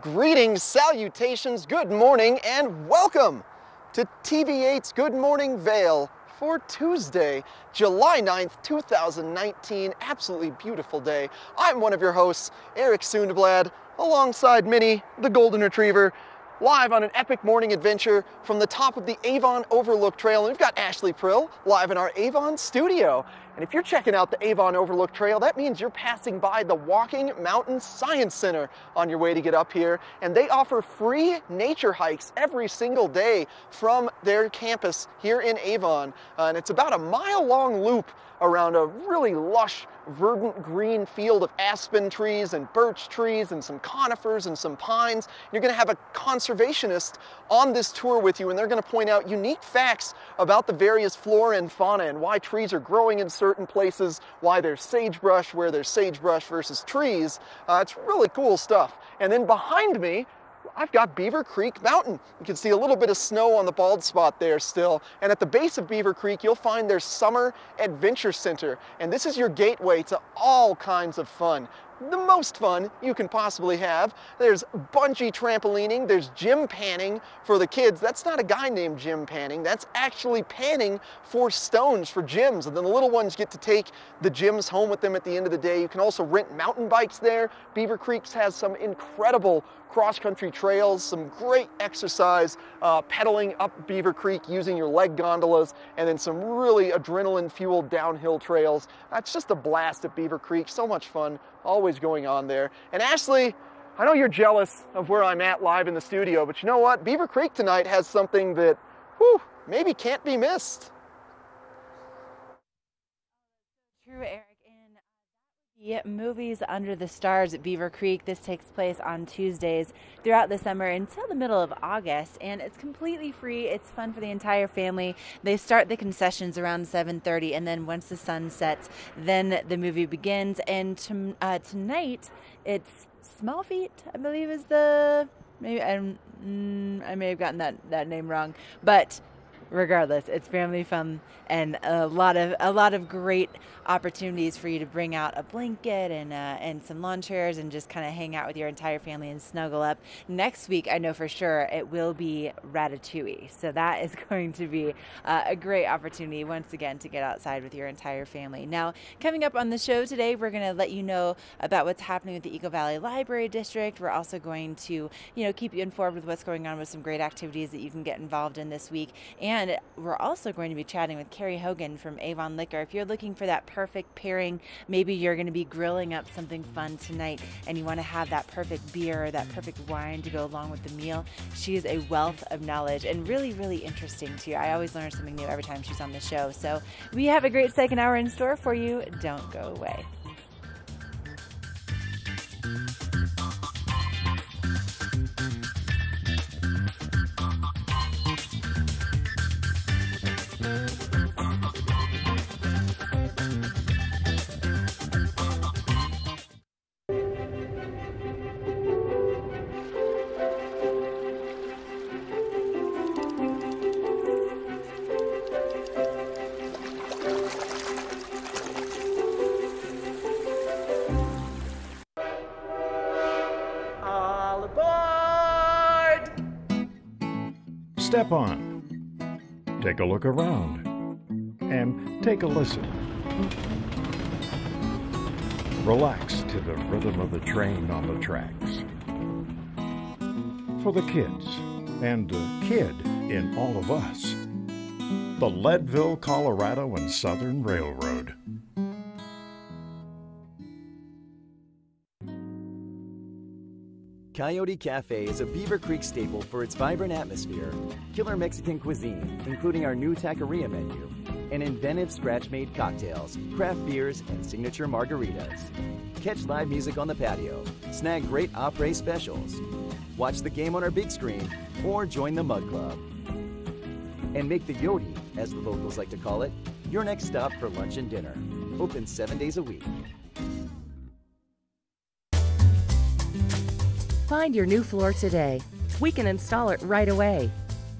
Greetings, salutations, good morning, and welcome to TV8's Good Morning Vail for Tuesday, July 9th, 2019. Absolutely beautiful day. I'm one of your hosts, Eric Sundblad, alongside Minnie, the Golden Retriever, live on an epic morning adventure from the top of the Avon Overlook Trail. And we've got Ashley Prill live in our Avon studio. And if you're checking out the Avon Overlook Trail, that means you're passing by the Walking Mountain Science Center on your way to get up here. And they offer free nature hikes every single day from their campus here in Avon. And it's about a mile-long loop around a really lush, verdant green field of aspen trees and birch trees and some conifers and some pines. You're going to have a conservationist on this tour with you, and they're going to point out unique facts about the various flora and fauna and why trees are growing in certain places, why there's sagebrush, where there's sagebrush versus trees. It's really cool stuff. And then behind me, I've got Beaver Creek Mountain. You can see a little bit of snow on the bald spot there still. And at the base of Beaver Creek, you'll find their Summer Adventure Center. And this is your gateway to all kinds of fun. The most fun you can possibly have. There's bungee trampolining, there's gym panning for the kids. That's not a guy named Jim Panning, that's actually panning for stones for gyms, and then the little ones get to take the gyms home with them at the end of the day. You can also rent mountain bikes there. Beaver Creek has some incredible cross-country trails, some great exercise, pedaling up Beaver Creek using your leg gondolas, and then some really adrenaline-fueled downhill trails. That's just a blast at Beaver Creek. So much fun always going on there. And Ashley, I know you're jealous of where I'm at live in the studio, but you know what? Beaver Creek tonight has something that, whew, maybe can't be missed. True, Eric. The Movies Under the Stars at Beaver Creek. This takes place on Tuesdays throughout the summer until the middle of August, and it's completely free. It's fun for the entire family. They start the concessions around 7:30, and then once the sun sets, then the movie begins. And tonight, it's Small Feet, I believe is the, maybe I may have gotten that name wrong, but regardless, it's family fun and a lot of great opportunities for you to bring out a blanket and some lawn chairs and just kind of hang out with your entire family and snuggle up. Next week, I know for sure it will be Ratatouille, so that is going to be a great opportunity once again to get outside with your entire family. Now, coming up on the show today, we're going to let you know about what's happening with the Eagle Valley Library District. We're also going to, keep you informed with what's going on with some great activities that you can get involved in this week. And we're also going to be chatting with Carrie Hogan from Avon Liquor. If you're looking for that perfect pairing, maybe you're going to be grilling up something fun tonight and you want to have that perfect beer or that perfect wine to go along with the meal. She is a wealth of knowledge and really, really interesting too. I always learn something new every time she's on the show. So we have a great second hour in store for you. Don't go away. Step on, take a look around, and take a listen. Relax to the rhythm of the train on the tracks. For the kids, and the kid in all of us, the Leadville, Colorado and Southern Railroad. Coyote Cafe is a Beaver Creek staple for its vibrant atmosphere, killer Mexican cuisine, including our new taqueria menu, and inventive scratch-made cocktails, craft beers, and signature margaritas. Catch live music on the patio, snag great après specials, watch the game on our big screen, or join the Mug Club. And make the Yodi, as the locals like to call it, your next stop for lunch and dinner. Open 7 days a week. Find your new floor today. We can install it right away.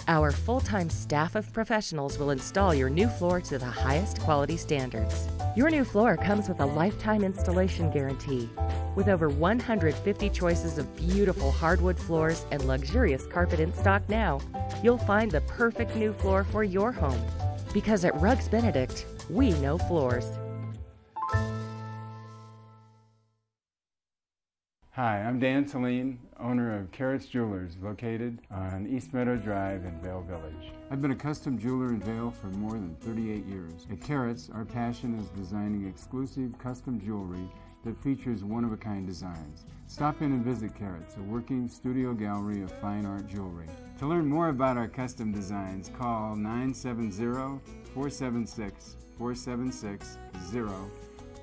Our full-time staff of professionals will install your new floor to the highest quality standards. Your new floor comes with a lifetime installation guarantee. With over 150 choices of beautiful hardwood floors and luxurious carpet in stock now, you'll find the perfect new floor for your home. Because at Rugs Benedict, we know floors. Hi, I'm Dan Saline, owner of Carrots Jewelers, located on East Meadow Drive in Vail Village. I've been a custom jeweler in Vail for more than 38 years. At Carrots, our passion is designing exclusive custom jewelry that features one-of-a-kind designs. Stop in and visit Carrots, a working studio gallery of fine art jewelry. To learn more about our custom designs, call 970-476-4760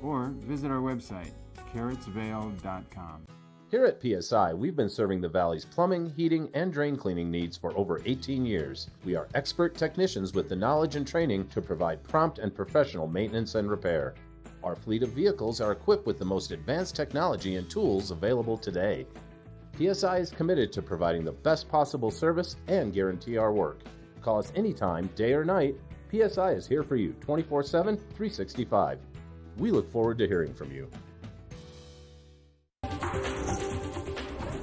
or visit our website, carrotsvail.com. Here at PSI, we've been serving the Valley's plumbing, heating, and drain cleaning needs for over 18 years. We are expert technicians with the knowledge and training to provide prompt and professional maintenance and repair. Our fleet of vehicles are equipped with the most advanced technology and tools available today. PSI is committed to providing the best possible service and guarantee our work. Call us anytime, day or night. PSI is here for you 24/7, 365. We look forward to hearing from you.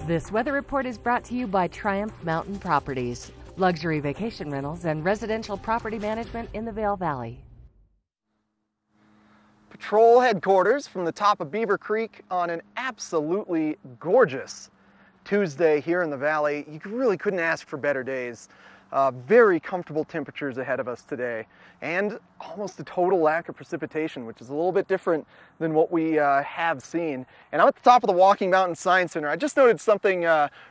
This weather report is brought to you by Triumph Mountain Properties, luxury vacation rentals and residential property management in the Vail Valley. Patrol headquarters from the top of Beaver Creek on an absolutely gorgeous Tuesday here in the Valley. You really couldn't ask for better days. Very comfortable temperatures ahead of us today, and almost a total lack of precipitation, which is a little bit different than what we have seen. And I'm at the top of the Walking Mountain Science Center. I just noted something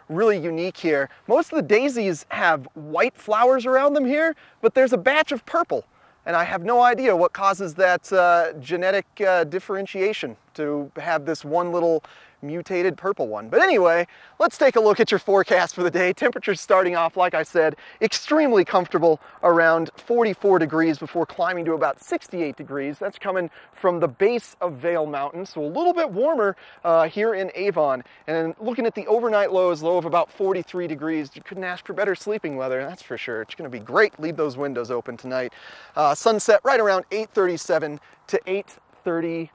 really unique here. Most of the daisies have white flowers around them here, but there's a batch of purple. And I have no idea what causes that genetic differentiation to have this one little mutated purple one. But anyway, let's take a look at your forecast for the day. Temperatures starting off, like I said, extremely comfortable around 44 degrees before climbing to about 68 degrees. That's coming from the base of Vail Mountain, so a little bit warmer here in Avon. And looking at the overnight lows, low of about 43 degrees, you couldn't ask for better sleeping weather, that's for sure. It's going to be great. Leave those windows open tonight. Sunset right around 8:37 to 8:38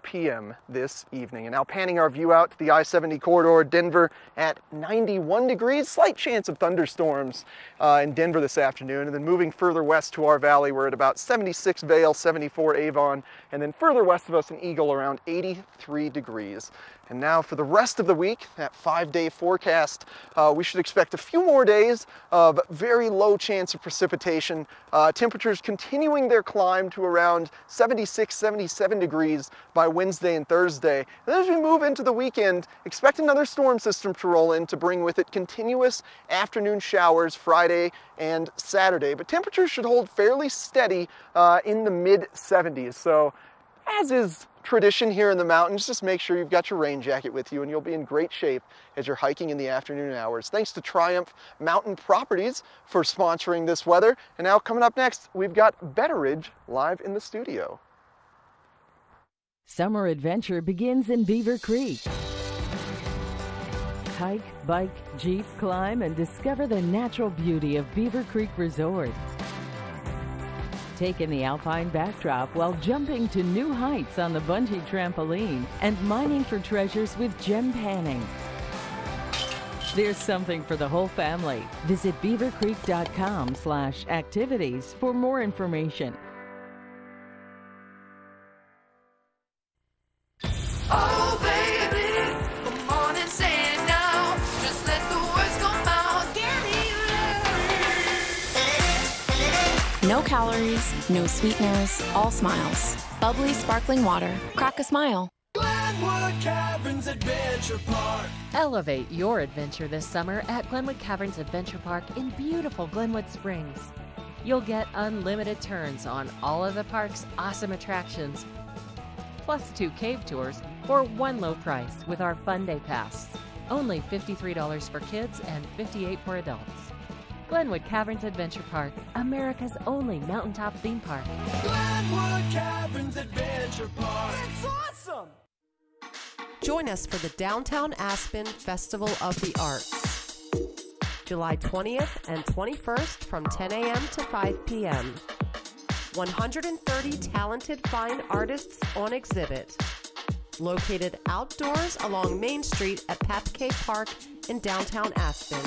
p.m. this evening. And now panning our view out to the I-70 corridor, Denver at 91 degrees, slight chance of thunderstorms in Denver this afternoon. And then moving further west to our valley, we're at about 76 Vail, 74 Avon, and then further west of us in Eagle around 83 degrees. And now for the rest of the week, that 5-day forecast, we should expect a few more days of very low chance of precipitation. Temperatures continuing their climb to around 76, 77 degrees by Wednesday and Thursday. And then as we move into the weekend, expect another storm system to roll in to bring with it continuous afternoon showers Friday and Saturday. But temperatures should hold fairly steady in the mid-70s. So as is tradition here in the mountains, just make sure you've got your rain jacket with you and you'll be in great shape as you're hiking in the afternoon hours. Thanks to Triumph Mountain Properties for sponsoring this weather. And now coming up next, we've got Betteridge live in the studio. Summer adventure begins in Beaver Creek. Hike, bike, jeep, climb, and discover the natural beauty of Beaver Creek Resort. Take in the alpine backdrop while jumping to new heights on the bungee trampoline and mining for treasures with gem panning. There's something for the whole family. Visit beavercreek.com/activities for more information. Oh baby, the morning's saying now. Just let the words come out. Give me No calories, no sweeteners, all smiles. Bubbly sparkling water. Crack a smile. Glenwood Caverns Adventure Park. Elevate your adventure this summer at Glenwood Caverns Adventure Park in beautiful Glenwood Springs. You'll get unlimited turns on all of the park's awesome attractions, plus 2 cave tours for one low price with our Fun Day Pass. Only $53 for kids and $58 for adults. Glenwood Caverns Adventure Park, America's only mountaintop theme park. Glenwood Caverns Adventure Park. It's awesome! Join us for the Downtown Aspen Festival of the Arts, July 20th and 21st from 10 a.m. to 5 p.m. 130 talented fine artists on exhibit. Located outdoors along Main Street at Papke Park in downtown Aspen.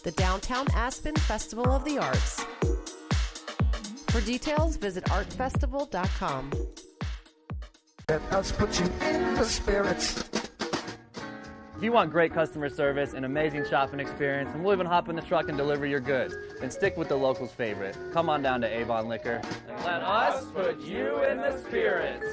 The Downtown Aspen Festival of the Arts. For details, visit artfestival.com. Let us put you in the spirits. If you want great customer service and amazing shopping experience, and we'll even hop in the truck and deliver your goods, then stick with the locals' favorite. Come on down to Avon Liquor and let us put you in the spirits.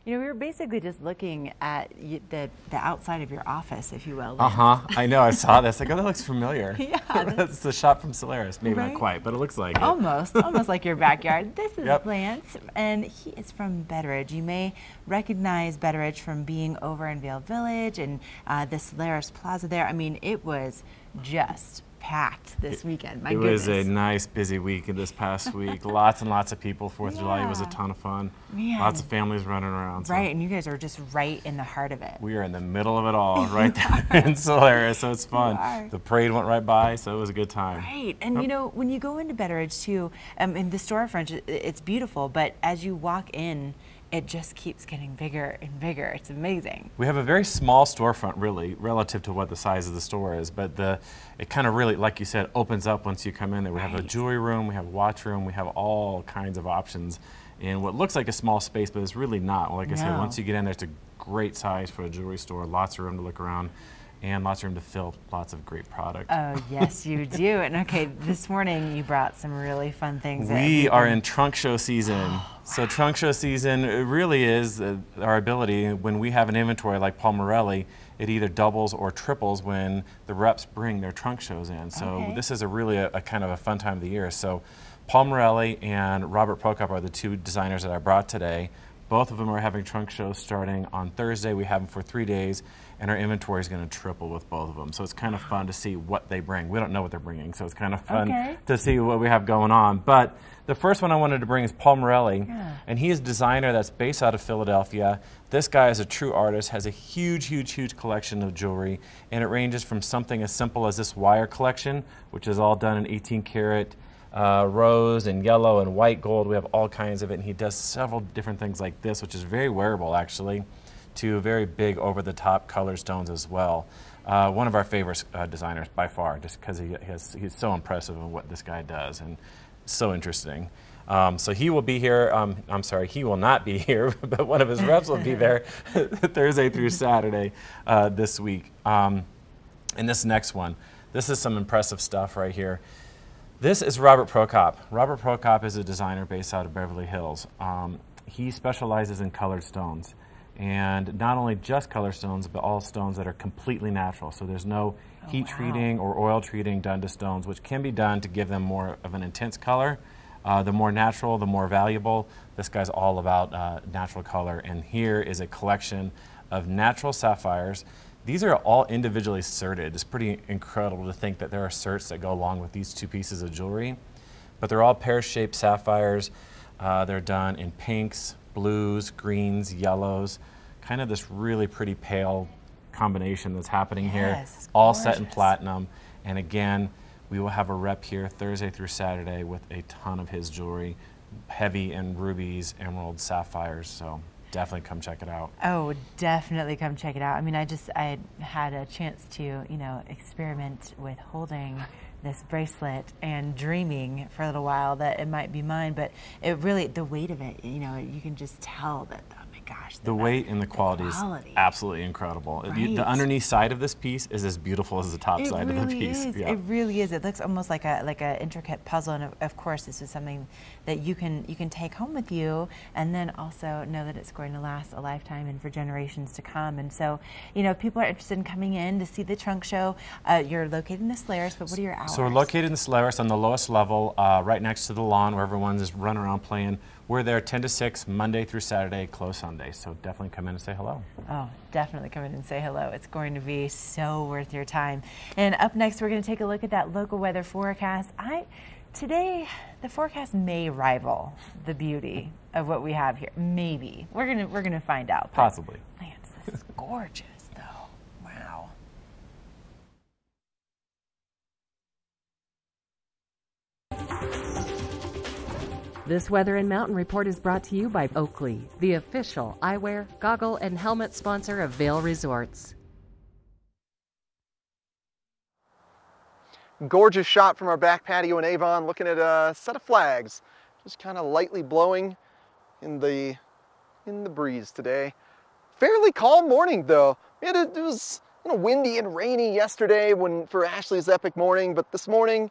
You know, we were basically just looking at the outside of your office, if you will. I know, I saw this. Like, oh, that looks familiar. Yeah. That's the shop from Solaris. Maybe right? not quite, but it looks like almost, it. almost like your backyard. This is Yep. Lance, and he is from Betteridge. You may recognize Betteridge from being over in Vail Village and the Solaris Plaza there. I mean, it was just packed this weekend. My It goodness. was a nice, busy week this past week. Lots and lots of people. 4th of July was a ton of fun. Man. Lots of families running around. So. Right, and you guys are just right in the heart of it. We are in the middle of it all, right there in Solaris, so it's fun. The parade went right by, so it was a good time. Right, and you know, when you go into Betteridge too, in the storefront, it's beautiful, but as you walk in, it just keeps getting bigger and bigger. It's amazing. We have a very small storefront, really, relative to what the size of the store is, but it kind of really, like you said, opens up once you come in there. We have a jewelry room, we have a watch room, we have all kinds of options in what looks like a small space, but it's really not. Like I said, once you get in there, it's a great size for a jewelry store, lots of room to look around, and lots of room to fill lots of great product. Oh, yes, you do. And okay, this morning you brought some really fun things. We are in trunk show season. So trunk show season, it really is our ability, when we have an inventory like Paul Morelli, it either doubles or triples when the reps bring their trunk shows in. So this is really a kind of a fun time of the year. So Paul Morelli and Robert Prokop are the two designers that I brought today. Both of them are having trunk shows starting on Thursday. We have them for 3 days, and our inventory is going to triple with both of them. So it's kind of fun to see what they bring. We don't know what they're bringing, so it's kind of fun to see what we have going on. But the first one I wanted to bring is Paul Morelli, and he is a designer that's based out of Philadelphia. This guy is a true artist, has a huge, huge, huge collection of jewelry, and it ranges from something as simple as this wire collection, which is all done in 18-karat rose and yellow and white gold. We have all kinds of it, and he does several different things like this, which is very wearable actually, to very big over-the-top color stones as well. One of our favorite designers by far, just because he's so impressive in what this guy does and so interesting. So he will be here, I'm sorry, he will not be here, but one of his reps will be there Thursday through Saturday this week. And this next one, this is some impressive stuff right here. This is Robert Prokop. Robert Prokop is a designer based out of Beverly Hills. He specializes in colored stones, and not only just colored stones, but all stones that are completely natural. So there's no heat treating or oil treating done to stones, which can be done to give them more of an intense color. The more natural, the more valuable. This guy's all about natural color, and here is a collection of natural sapphires. These are all individually serted. It's pretty incredible to think that there are certs that go along with these two pieces of jewelry. But they're all pear-shaped sapphires. They're done in pinks, blues, greens, yellows, kind of this really pretty pale combination that's happening here, all set in platinum. And again, we will have a rep here Thursday through Saturday with a ton of his jewelry, heavy in rubies, emeralds, sapphires. So definitely come check it out. Oh, definitely come check it out. I mean, I had a chance to, you know, experiment with holding this bracelet and dreaming for a little while that it might be mine, but it really, the weight of it, you know, you can just tell that, oh my gosh. The weight and the quality is absolutely incredible. Right. The underneath side of this piece is as beautiful as the top side of the piece. Yeah. It really is. It looks almost like a intricate puzzle, and of course this is something that you can take home with you, and then also know that it's going to last a lifetime and for generations to come. And so, you know, if people are interested in coming in to see the trunk show, you're located in the Solaris, but what are your hours? So we're located in the Solaris on the lowest level, right next to the lawn where everyone's just running around playing. We're there 10 to 6, Monday through Saturday, closed Sunday. So definitely come in and say hello. Oh, definitely come in and say hello. It's going to be so worth your time. And up next, we're going to take a look at that local weather forecast. Today, the forecast may rival the beauty of what we have here. Maybe. We're gonna find out. Possibly. Man, this is gorgeous, though. Wow. This Weather and Mountain Report is brought to you by Oakley, the official eyewear, goggle, and helmet sponsor of Vail Resorts. Gorgeous shot from our back patio in Avon, looking at a set of flags, just kind of lightly blowing in the breeze today. Fairly calm morning though. It was windy and rainy yesterday for Ashley's epic morning, but this morning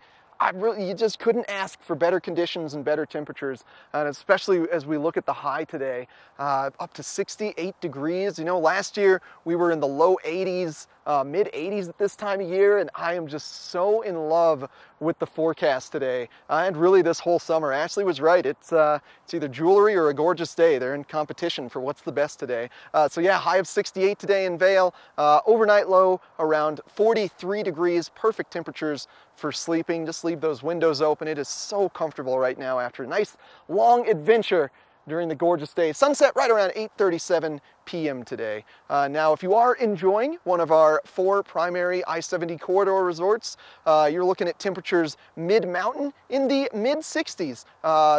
you just couldn't ask for better conditions and better temperatures, and especially as we look at the high today, up to 68 degrees. You know, last year we were in the low 80s, mid 80s at this time of year, and I am just so in love with the forecast today, and really this whole summer. Ashley was right. It's either jewelry or a gorgeous day. They're in competition for what's the best today. So yeah, high of 68 today in Vail. Overnight low around 43 degrees. Perfect temperatures for sleeping. Just leave those windows open. It is so comfortable right now after a nice long adventure during the gorgeous day. Sunset right around 8:37 p.m. today. Now, if you are enjoying one of our 4 primary I-70 corridor resorts, you're looking at temperatures mid-mountain in the mid-60s,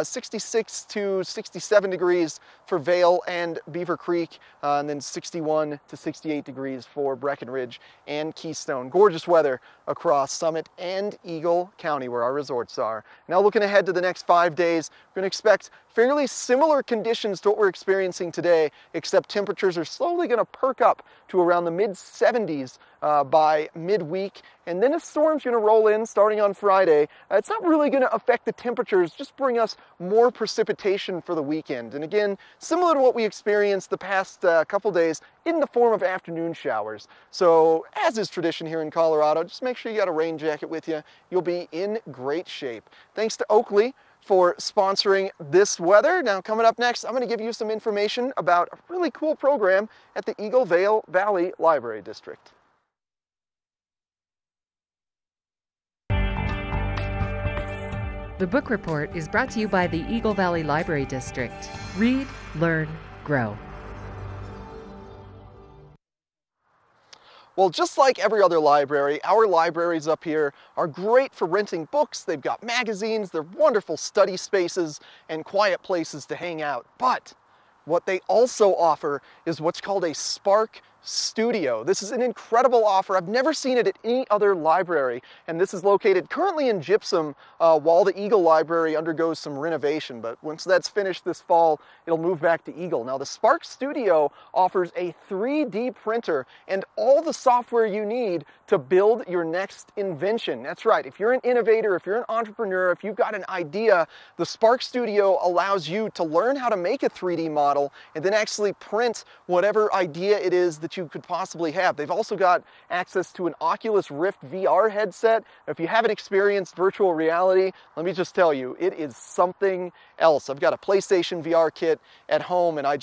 66 to 67 degrees for Vail and Beaver Creek, and then 61 to 68 degrees for Breckenridge and Keystone. Gorgeous weather across Summit and Eagle County where our resorts are. Now, looking ahead to the next 5 days, we're going to expect fairly similar conditions to what we're experiencing today, except temperatures are slowly going to perk up to around the mid-70s by midweek, and then a storm's going to roll in starting on Friday. It's not really going to affect the temperatures, just bring us more precipitation for the weekend. And again, similar to what we experienced the past couple days in the form of afternoon showers. So, as is tradition here in Colorado, just make sure you got a rain jacket with you. You'll be in great shape. Thanks to Oakley for sponsoring this weather. Now, coming up next, I'm going to give you some information about a really cool program at the Eagle Valley Library District. The Book Report is brought to you by the Eagle Valley Library District. Read, learn, grow. Well, just like every other library, our libraries up here are great for renting books. They've got magazines, they're wonderful study spaces and quiet places to hang out. But what they also offer is what's called a Spark Studio. This is an incredible offer. I've never seen it at any other library, and this is located currently in Gypsum while the Eagle Library undergoes some renovation, but once that's finished this fall, it'll move back to Eagle. Now, the Spark Studio offers a 3D printer and all the software you need to build your next invention. That's right, if you're an innovator, if you're an entrepreneur, if you've got an idea, the Spark Studio allows you to learn how to make a 3D model and then actually print whatever idea it is that you could possibly have. They've also got access to an Oculus Rift VR headset. If you haven't experienced virtual reality, let me just tell you, it is something else. I've got a PlayStation VR kit at home, and I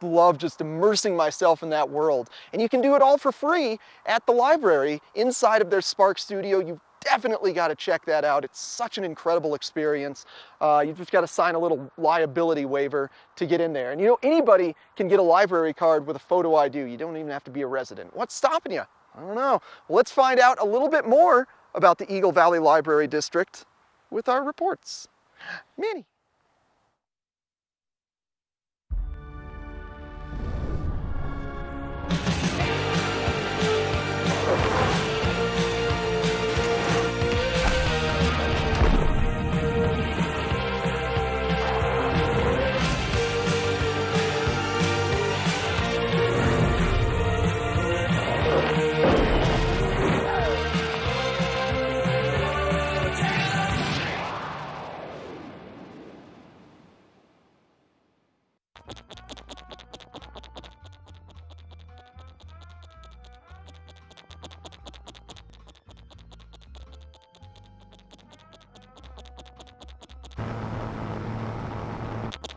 love just immersing myself in that world. And you can do it all for free at the library inside of their Spark Studio. You've definitely got to check that out. It's such an incredible experience. You've just got to sign a little liability waiver to get in there. And you know, anybody can get a library card with a photo ID. You don't even have to be a resident. What's stopping you? I don't know. Well, let's find out a little bit more about the Eagle Valley Library District with our reports. Manny.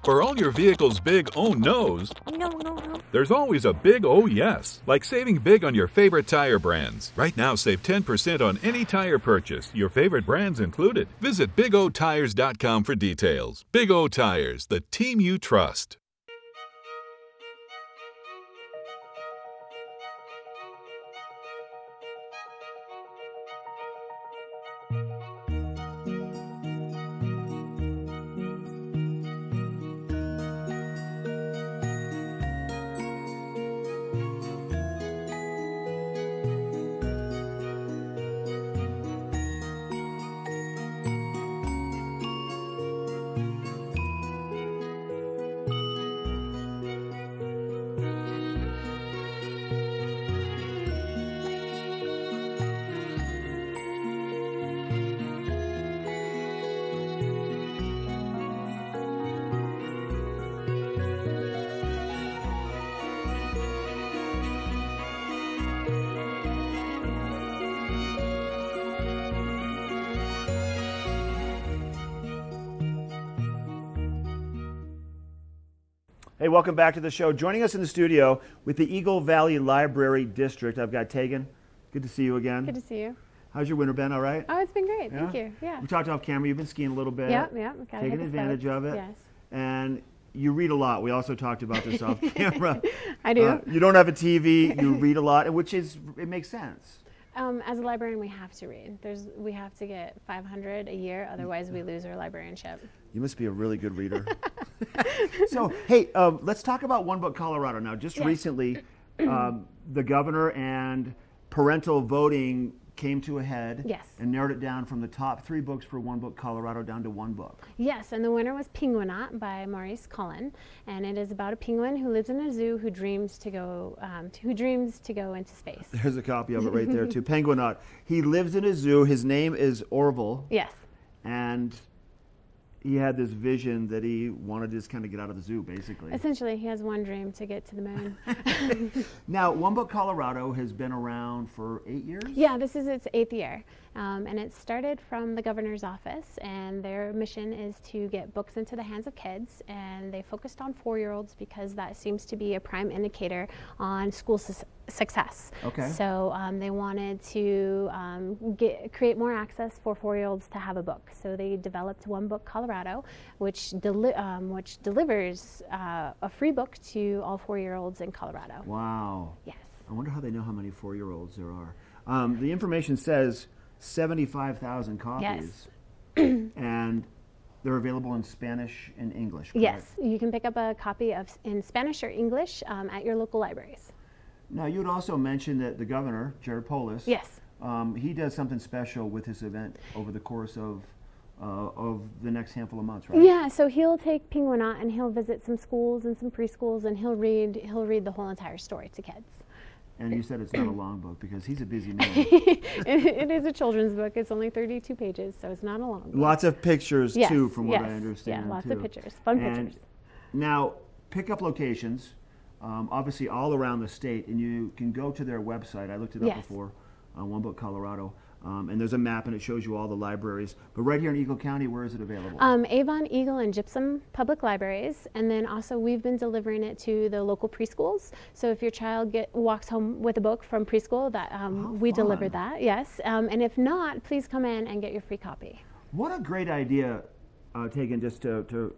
For all your vehicle's big oh no's, there's always a big oh yes, like saving big on your favorite tire brands. Right now, save 10% on any tire purchase, your favorite brands included. Visit BigOTires.com for details. Big O Tires, the team you trust. Hey, welcome back to the show. Joining us in the studio with the Eagle Valley Library District, I've got Tegan. Good to see you again. Good to see you. How's your winter been? All right? Oh, it's been great. Yeah? Thank you. Yeah. We talked off camera. You've been skiing a little bit. Yep. Taking advantage of it. Yes. And you read a lot. We also talked about this off camera. I do. You don't have a TV. You read a lot, which it makes sense. As a librarian, we have to read. We have to get 500 a year, otherwise we lose our librarianship. You must be a really good reader. So, hey, let's talk about One Book Colorado now. Just recently, the governor and parental voting came to a head. Yes. And narrowed it down from the top 3 books for One Book Colorado down to 1 book. Yes, and the winner was Penguinaut by Maurice Cullen, and it is about a penguin who lives in a zoo who dreams to go into space. There's a copy of it right there too. Penguinaut. He lives in a zoo. His name is Orville. Yes. And he had this vision that he wanted to just kind of get out of the zoo, basically. Essentially, he has one dream: to get to the moon. Now, One Book Colorado has been around for 8 years? Yeah, this is its 8th year. And it started from the governor's office, and their mission is to get books into the hands of kids, and they focused on 4-year-olds because that seems to be a prime indicator on school success. Okay. So they wanted to create more access for 4-year-olds to have a book. So they developed One Book Colorado, which delivers a free book to all 4-year-olds in Colorado. Wow. Yes. I wonder how they know how many 4-year-olds there are. The information says 75,000 copies. Yes. And they're available in Spanish and English, correct? Yes, you can pick up a copy in Spanish or English at your local libraries. Now, you had also mentioned that the governor, Jared Polis, yes, he does something special with this event over the course of the next handful of months, right? Yeah, so he'll take Penguinaut and he'll visit some schools and some preschools, and he'll read the whole entire story to kids. And you said it's not a long book because he's a busy man. It is a children's book. It's only 32 pages, so it's not a long book. Lots of pictures, yes, too, from what I yes, understand. Yeah, lots too. of pictures, fun pictures. Now, pickup locations, obviously all around the state, and you can go to their website. I looked it up before, One Book Colorado. And there's a map, and it shows you all the libraries. But right here in Eagle County, where is it available? Avon, Eagle, and Gypsum public libraries. And then also we've been delivering it to the local preschools. So if your child walks home with a book from preschool, we deliver that, yes. And if not, please come in and get your free copy. What a great idea, Tegan, just to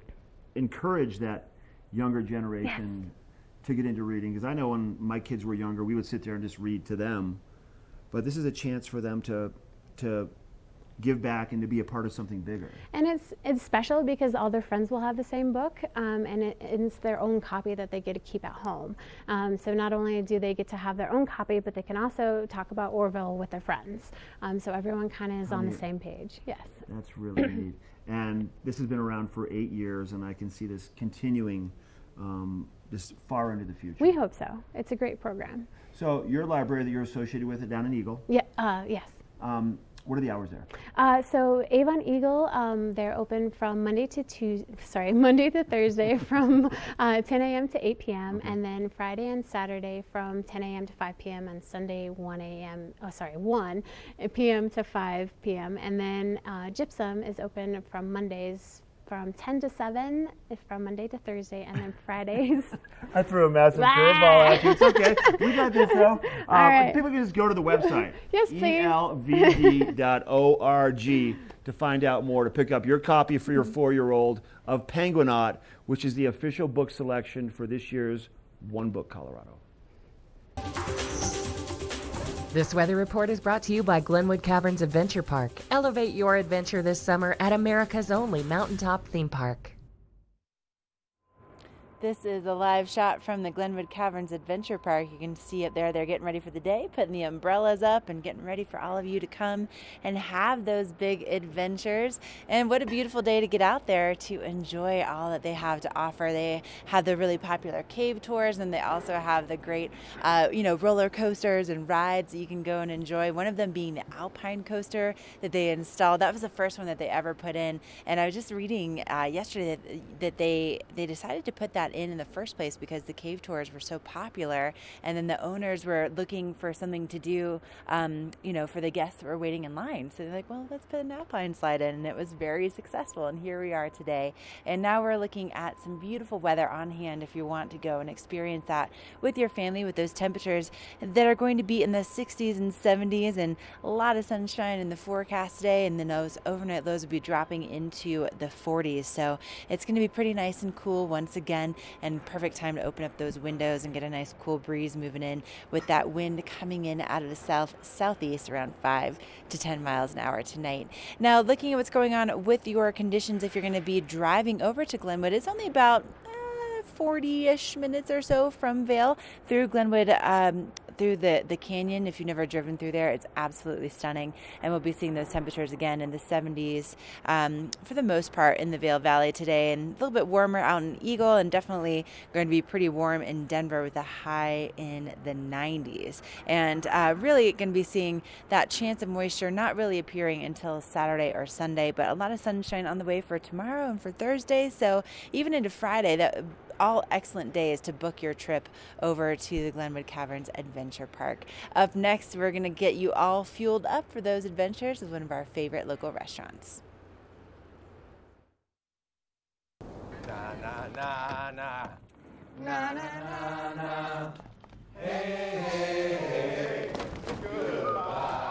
encourage that younger generation to get into reading. Because I know when my kids were younger, we would sit there and just read to them. But this is a chance for them to give back and to be a part of something bigger. And it's special because all their friends will have the same book, and it's their own copy that they get to keep at home. So not only do they get to have their own copy, but they can also talk about Orville with their friends. So everyone kind of is on the same page. Yes. That's really neat. And this has been around for 8 years, and I can see this continuing this far into the future. We hope so. It's a great program. So your library that you're associated with down in Eagle? Yeah. Yes. What are the hours there? So Avon Eagle, they're open from Monday to Thursday from 10 a.m. to 8 p.m. and then Friday and Saturday from 10 a.m. to 5 p.m. and Sunday 1 p.m. to 5 p.m. And then Gypsum is open from Mondays from 10 to 7 from Monday to Thursday, and then Fridays. I threw a massive curveball at you. It's okay. We got this, though. Right. People can just go to the website. Yes, please. elvd.org to find out more, to pick up your copy for your 4-year-old of Penguinaut, which is the official book selection for this year's One Book Colorado. This weather report is brought to you by Glenwood Caverns Adventure Park. Elevate your adventure this summer at America's only mountaintop theme park. This is a live shot from the Glenwood Caverns Adventure Park. You can see it there. They're getting ready for the day, putting the umbrellas up and getting ready for all of you to come and have those big adventures. And what a beautiful day to get out there to enjoy all that they have to offer. They have the really popular cave tours, and they also have the great, roller coasters and rides that you can go and enjoy. One of them being the Alpine coaster that they installed. That was the first one that they ever put in. And I was just reading yesterday that they decided to put that that in the first place because the cave tours were so popular, and then the owners were looking for something to do, for the guests that were waiting in line. So they're like, well, let's put an alpine slide in, and it was very successful. And here we are today. And now we're looking at some beautiful weather on hand if you want to go and experience that with your family, with those temperatures that are going to be in the 60s and 70s, and a lot of sunshine in the forecast today, and then those overnight lows will be dropping into the 40s. So it's going to be pretty nice and cool once again, and perfect time to open up those windows and get a nice cool breeze moving in with that wind coming in out of the southeast around 5 to 10 miles an hour tonight. Now, looking at what's going on with your conditions, if you're going to be driving over to Glenwood, it's only about 40-ish minutes or so from Vail through Glenwood, through the canyon. If you've never driven through there, it's absolutely stunning, and we'll be seeing those temperatures again in the 70s for the most part in the Vail Valley today, and a little bit warmer out in Eagle, and definitely going to be pretty warm in Denver with a high in the 90s. And really going to be seeing that chance of moisture not really appearing until Saturday or Sunday, but a lot of sunshine on the way for tomorrow and for Thursday. So even into Friday, that all excellent days to book your trip over to the Glenwood Caverns Adventure Park. Up next, we're going to get you all fueled up for those adventures with one of our favorite local restaurants. Na na na na na na na na. Hey hey hey. Goodbye.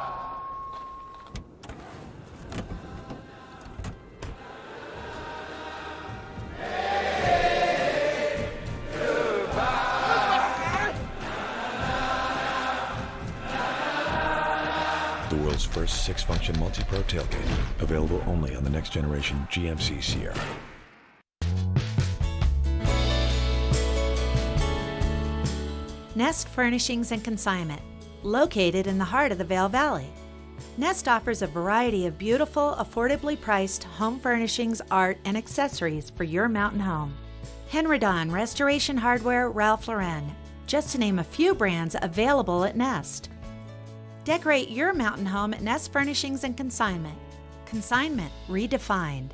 The world's first 6-function multi-pro tailgate, available only on the next generation GMC Sierra. Nest Furnishings and Consignment, located in the heart of the Vail Valley. Nest offers a variety of beautiful, affordably priced home furnishings, art, and accessories for your mountain home. Henredon, Restoration Hardware, Ralph Lauren, just to name a few brands available at Nest. Decorate your mountain home at Nest Furnishings and Consignment. Consignment redefined.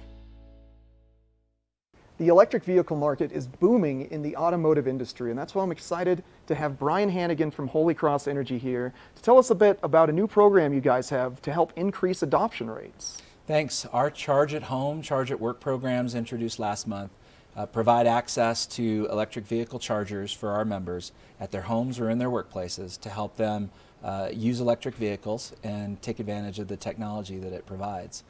The electric vehicle market is booming in the automotive industry, and that's why I'm excited to have Brian Hannigan from Holy Cross Energy here to tell us a bit about a new program you guys have to help increase adoption rates. Thanks. Our Charge at Home, Charge at Work programs introduced last month provide access to electric vehicle chargers for our members at their homes or in their workplaces to help them use electric vehicles and take advantage of the technology that it provides.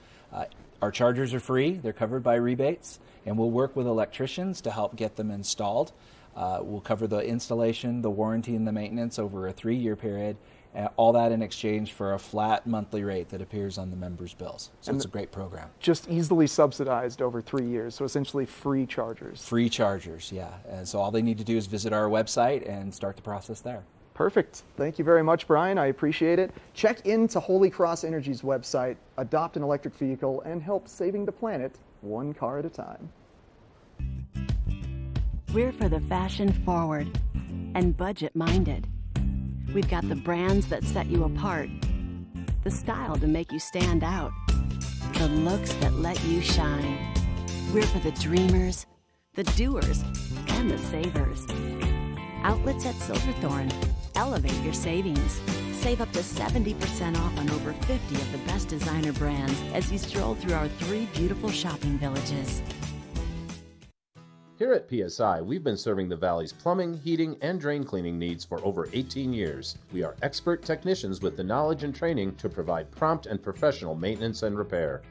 Our chargers are free, they're covered by rebates, and we'll work with electricians to help get them installed. We'll cover the installation, the warranty, and the maintenance over a 3-year period, all that in exchange for a flat monthly rate that appears on the members' bills. So it's a great program. Just easily subsidized over 3 years, so essentially free chargers. Free chargers, yeah. And so all they need to do is visit our website and start the process there. Perfect. Thank you very much, Brian. I appreciate it. Check into Holy Cross Energy's website, adopt an electric vehicle, and help saving the planet one car at a time. We're for the fashion forward and budget minded. We've got the brands that set you apart, the style to make you stand out, the looks that let you shine. We're for the dreamers, the doers, and the savers. Outlets at Silverthorne. Elevate your savings. Save up to 70% off on over 50 of the best designer brands as you stroll through our 3 beautiful shopping villages. Here at PSI, we've been serving the Valley's plumbing, heating, and drain cleaning needs for over 18 years. We are expert technicians with the knowledge and training to provide prompt and professional maintenance and repair.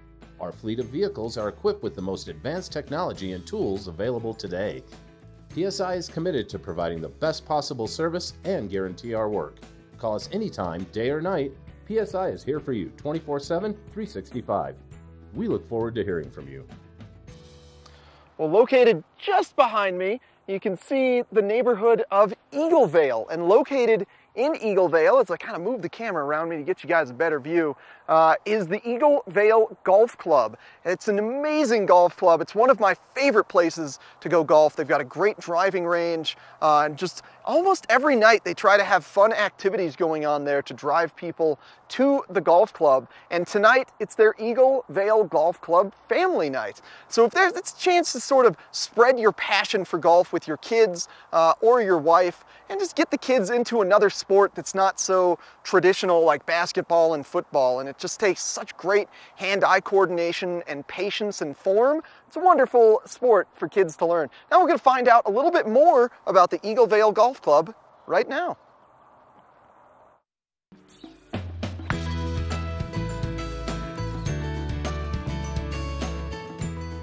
Our fleet of vehicles are equipped with the most advanced technology and tools available today. PSI is committed to providing the best possible service and guarantee our work. Call us anytime, day or night. PSI is here for you 24/7, 365. We look forward to hearing from you. Well, located just behind me, you can see the neighborhood of Eaglevale. And located in Eaglevale, as I kind of move the camera around me to get you guys a better view, is the Eagle Vale Golf Club. It's an amazing golf club. It's one of my favorite places to go golf. They've got a great driving range, and just almost every night they try to have fun activities going on there to drive people to the golf club. And tonight it's their Eagle Vale Golf Club family night. So if there's a chance to sort of spread your passion for golf with your kids or your wife, and just get the kids into another sport that's not so traditional like basketball and football, and it just takes such great hand-eye coordination and patience and form. It's a wonderful sport for kids to learn. Now we're going to find out a little bit more about the Eagle Vale Golf Club right now.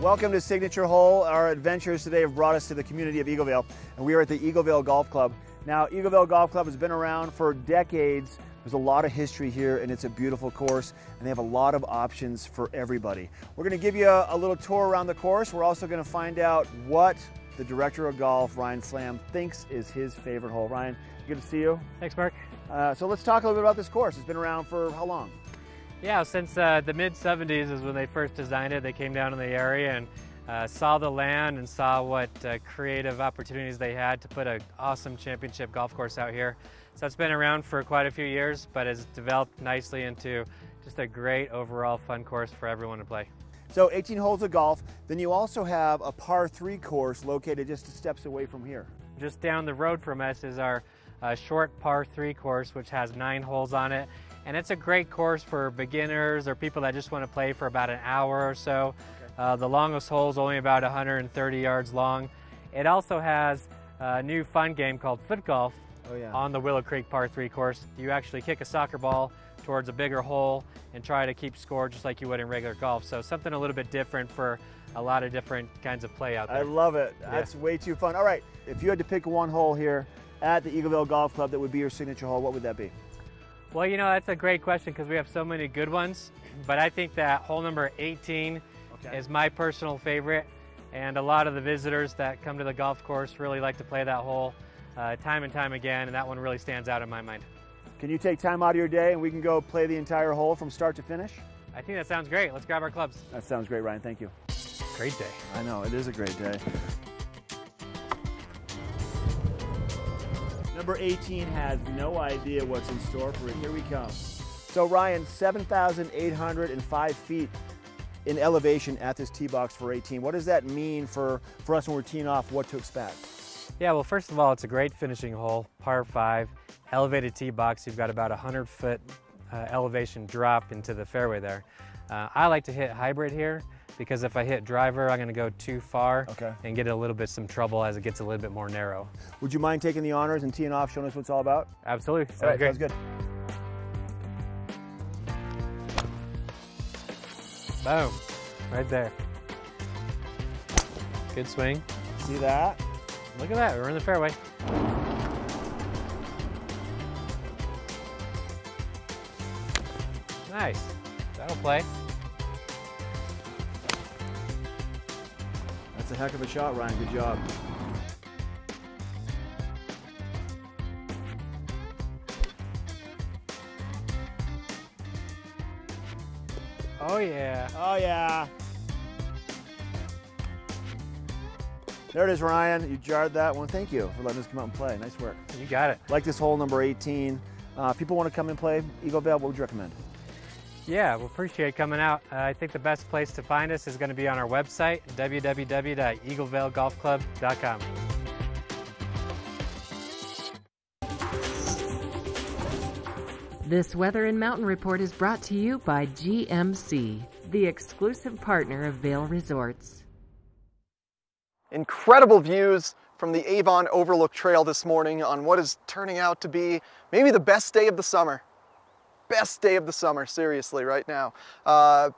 Welcome to Signature Hole. Our adventures today have brought us to the community of Eagle Vale, and we are at the Eagle Vale Golf Club. Now, Eagle Vale Golf Club has been around for decades. There's a lot of history here, and it's a beautiful course, and they have a lot of options for everybody. We're going to give you a little tour around the course. We're also going to find out what the director of golf, Ryan Slam, thinks is his favorite hole. Ryan, good to see you. Thanks, Mark. So let's talk a little bit about this course. It's been around for how long? Yeah, since the mid-70s is when they first designed it. They came down in the area and saw the land and saw what creative opportunities they had to put an awesome championship golf course out here. So it's been around for quite a few years, but has developed nicely into just a great overall fun course for everyone to play. So 18 holes of golf. Then you also have a par 3 course located just steps away from here. Just down the road from us is our short par 3 course, which has 9 holes on it. And it's a great course for beginners or people that just want to play for about an hour or so. Okay. The longest hole is only about 130 yards long. It also has a new fun game called foot golf on the Willow Creek par 3 course. You actually kick a soccer ball towards a bigger hole and try to keep score just like you would in regular golf. So something a little bit different for a lot of different kinds of play out there. I love it. That's way too fun. All right, if you had to pick one hole here at the Eagle Vale Golf Club that would be your signature hole, what would that be? Well, you know, that's a great question because we have so many good ones, but I think that hole number 18 is my personal favorite, and a lot of the visitors that come to the golf course really like to play that hole time and time again, and that one really stands out in my mind. Can you take time out of your day and we can go play the entire hole from start to finish? I think that sounds great. Let's grab our clubs. That sounds great, Ryan. Thank you. Great day. I know, it is a great day. Number 18 has no idea what's in store for it. Here we come. So Ryan, 7,805 feet in elevation at this tee box for 18. What does that mean for us when we're teeing off, what to expect? Yeah, well, first of all, it's a great finishing hole, par 5, elevated tee box. You've got about 100-foot elevation drop into the fairway there. I like to hit hybrid here because if I hit driver, I'm going to go too far and get a little bit some trouble as it gets a little bit more narrow. Would you mind taking the honors and teeing off, showing us what it's all about? Absolutely. Sounds great. Sounds good. Boom. Right there. Good swing. See that? Look at that. We're in the fairway. Nice. That'll play. That's a heck of a shot, Ryan. Good job. Oh, yeah. Oh, yeah. There it is, Ryan. You jarred that one. Thank you for letting us come out and play. Nice work. You got it. Like this hole number 18. If people want to come and play Eagle Vale, what would you recommend? Yeah, we appreciate coming out. I think the best place to find us is going to be on our website, www.eaglevalegolfclub.com. This Weather and Mountain Report is brought to you by GMC, the exclusive partner of Vail Resorts. Incredible views from the Avon Overlook Trail this morning on what is turning out to be maybe the best day of the summer. Best day of the summer, seriously, right now.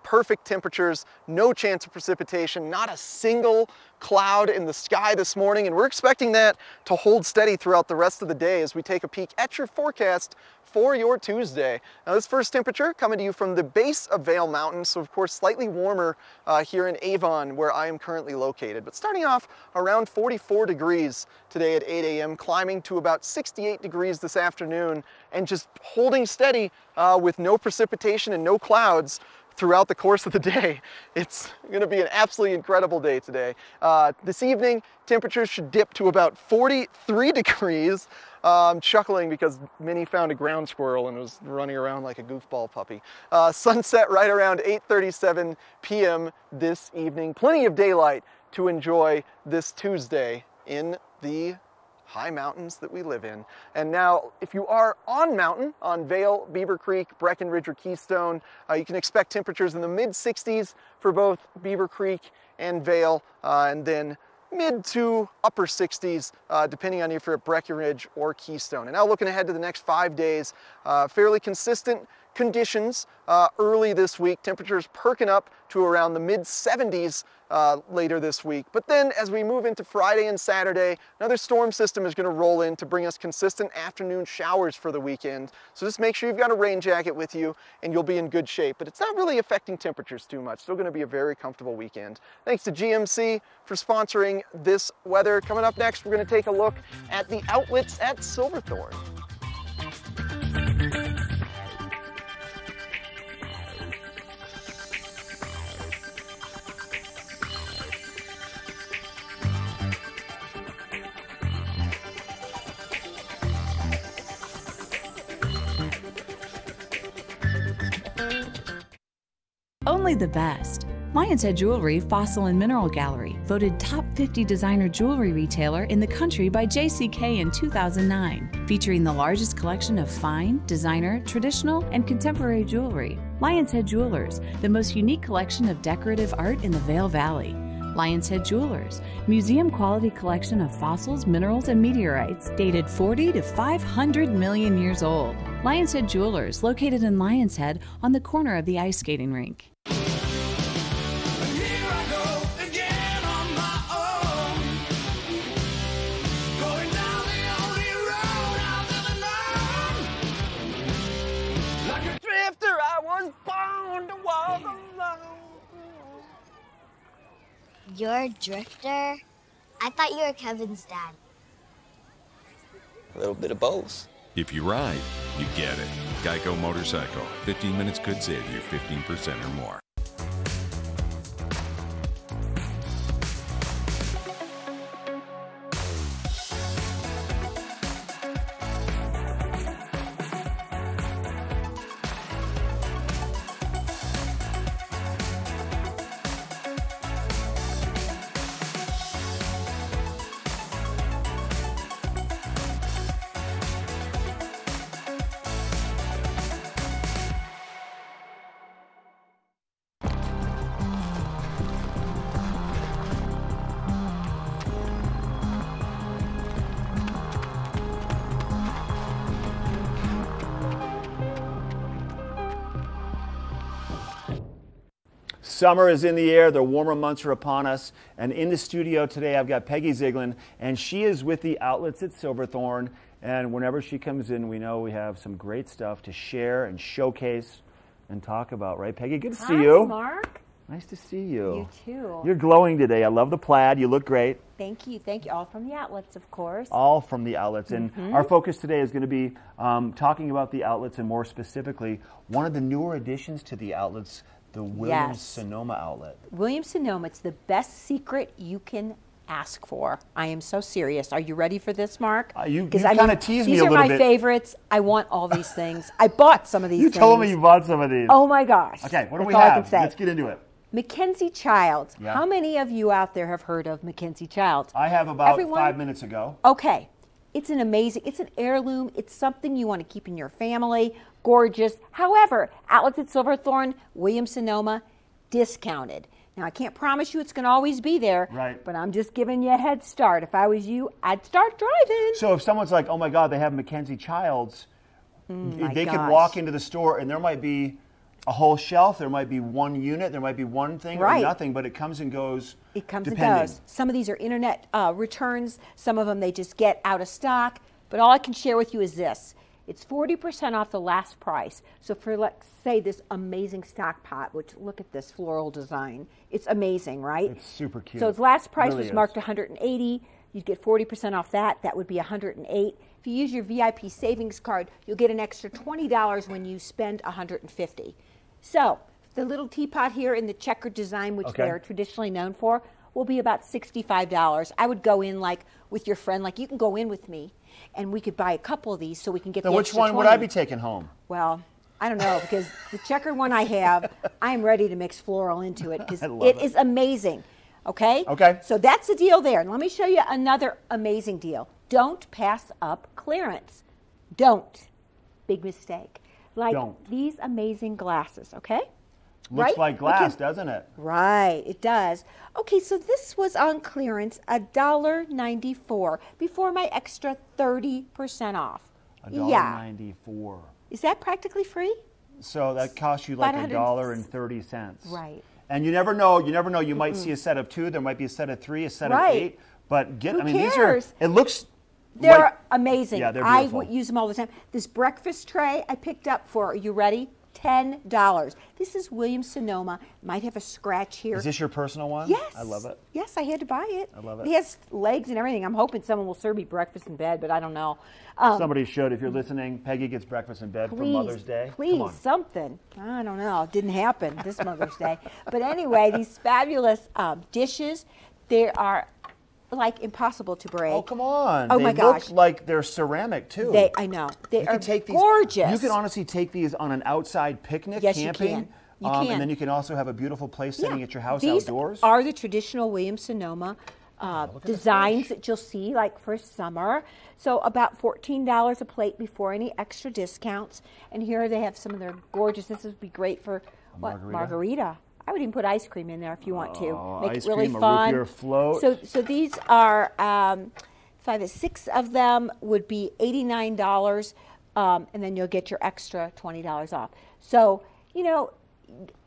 Perfect temperatures, no chance of precipitation, not a single cloud in the sky this morning, and we're expecting that to hold steady throughout the rest of the day as we take a peek at your forecast for your Tuesday. Now, this first temperature coming to you from the base of Vail Mountain, so of course slightly warmer here in Avon where I am currently located, but starting off around 44 degrees today at 8 a.m., climbing to about 68 degrees this afternoon, and just holding steady with no precipitation and no clouds throughout the course of the day. It's going to be an absolutely incredible day today. This evening, temperatures should dip to about 43 degrees. I'm chuckling because Minnie found a ground squirrel and was running around like a goofball puppy. Sunset right around 8:37 p.m. this evening. Plenty of daylight to enjoy this Tuesday in the high mountains that we live in. And now, if you are on mountain, on Vail, Beaver Creek, Breckenridge, or Keystone, you can expect temperatures in the mid-60s for both Beaver Creek and Vail, and then mid to upper 60s, depending on if you're at Breckenridge or Keystone. And now looking ahead to the next 5 days, fairly consistent conditions early this week. Temperatures perking up to around the mid-70s later this week. But then as we move into Friday and Saturday, another storm system is going to roll in to bring us consistent afternoon showers for the weekend. So just make sure you've got a rain jacket with you and you'll be in good shape. But it's not really affecting temperatures too much. Still going to be a very comfortable weekend. Thanks to GMC for sponsoring this weather. Coming up next, we're going to take a look at the outlets at Silverthorne. Only the best. Lion's Head Jewelry Fossil and Mineral Gallery, voted top 50 designer jewelry retailer in the country by JCK in 2009, featuring the largest collection of fine, designer, traditional, and contemporary jewelry. Lion's Head Jewelers, the most unique collection of decorative art in the Vail Valley. Lion's Head Jewelers, museum quality collection of fossils, minerals, and meteorites dated 40 to 500 million years old. Lion's Head Jewelers, located in Lion's Head on the corner of the ice skating rink. You're a drifter? I thought you were Kevin's dad. A little bit of both. If you ride, you get it. Geico Motorcycle. 15 minutes could save you 15% or more. Summer is in the air, the warmer months are upon us, and in the studio today I've got Peggy Zieglin, and she is with the outlets at Silverthorne, and whenever she comes in, we know we have some great stuff to share and showcase and talk about, right, Peggy? Good to see you. Hi, Mark. Nice to see you. You too. You're glowing today. I love the plaid. You look great. Thank you. Thank you. All from the outlets, of course. All from the outlets. And our focus today is going to be talking about the outlets, and more specifically, one of the newer additions to the outlets, the Williams-Sonoma outlet. Williams-Sonoma, it's the best secret you can ask for. I am so serious. Are you ready for this, Mark? You kind of teased me a little bit. These are my favorites. I want all these things. I bought some of these things. You told me you bought some of these. Oh my gosh. Okay, what do we have? Let's get into it. Mackenzie Childs. Yeah. How many of you out there have heard of Mackenzie Childs? I have about 5 minutes ago. Okay. It's an amazing, it's an heirloom. It's something you want to keep in your family. Gorgeous. However, outlets at Silverthorne, Williams-Sonoma, discounted. Now, I can't promise you it's going to always be there, but I'm just giving you a head start. If I was you, I'd start driving. So if someone's like, oh my God, they have Mackenzie Childs, they could walk into the store and there might be a whole shelf, there might be one unit, there might be one thing or nothing, but it comes and goes. It comes depending. and goes. Some of these are internet returns. Some of them they just get out of stock. But all I can share with you is this. It's 40% off the last price. So for, let's say, this amazing stock pot, which look at this floral design. It's amazing, right? It's super cute. So its last price really was marked $180. You'd get 40% off that. That would be $108. If you use your VIP savings card, you'll get an extra $20 when you spend $150. So the little teapot here in the checkered design, which they're traditionally known for, will be about $65. I would go in like with your friend, like you can go in with me, and we could buy a couple of these so we can get the which extra one 20. would I be taking home? Well, I don't know, because the checkered one I have, I'm ready to mix floral into it because it is amazing. Okay? Okay. So that's the deal there. And let me show you another amazing deal. Don't pass up clearance. Don't. Big mistake. Like these amazing glasses, okay? Looks like glass, doesn't it? Right, it does. Okay, so this was on clearance, $1.94 before my extra 30% off. $1.94. Is that practically free? So that costs you like $1.30. Right. And you never know. You might see a set of 2. There might be a set of 3, a set of 8. But Who I mean, cares? these are. It looks. They're amazing. Yeah, they're I beautiful. would use them all the time. This breakfast tray I picked up for, are you ready? $10. This is Williams-Sonoma. Might have a scratch here. Is this your personal one? Yes. I love it. Yes, I had to buy it. I love it. It has legs and everything. I'm hoping someone will serve me breakfast in bed, but I don't know. Somebody should. If you're listening, Peggy gets breakfast in bed for Mother's Day. Please, something. I don't know. It didn't happen this Mother's Day. But anyway, these fabulous dishes, they are like impossible to break. Oh, come on. Oh, they my gosh. look like they're ceramic, too. I know. They are take these, gorgeous. You can honestly take these on an outside picnic, yes, camping. You can. You can. And then you can also have a beautiful place setting at your house These outdoors. Are the traditional Williams-Sonoma designs that you'll see like for summer. So about $14 a plate before any extra discounts. And here they have some of their gorgeous, this would be great for margarita. I would even put ice cream in there if you want to. Make it really fun. A root beer float. So these are 5 or 6 of them would be $89, and then you'll get your extra $20 off. So, you know,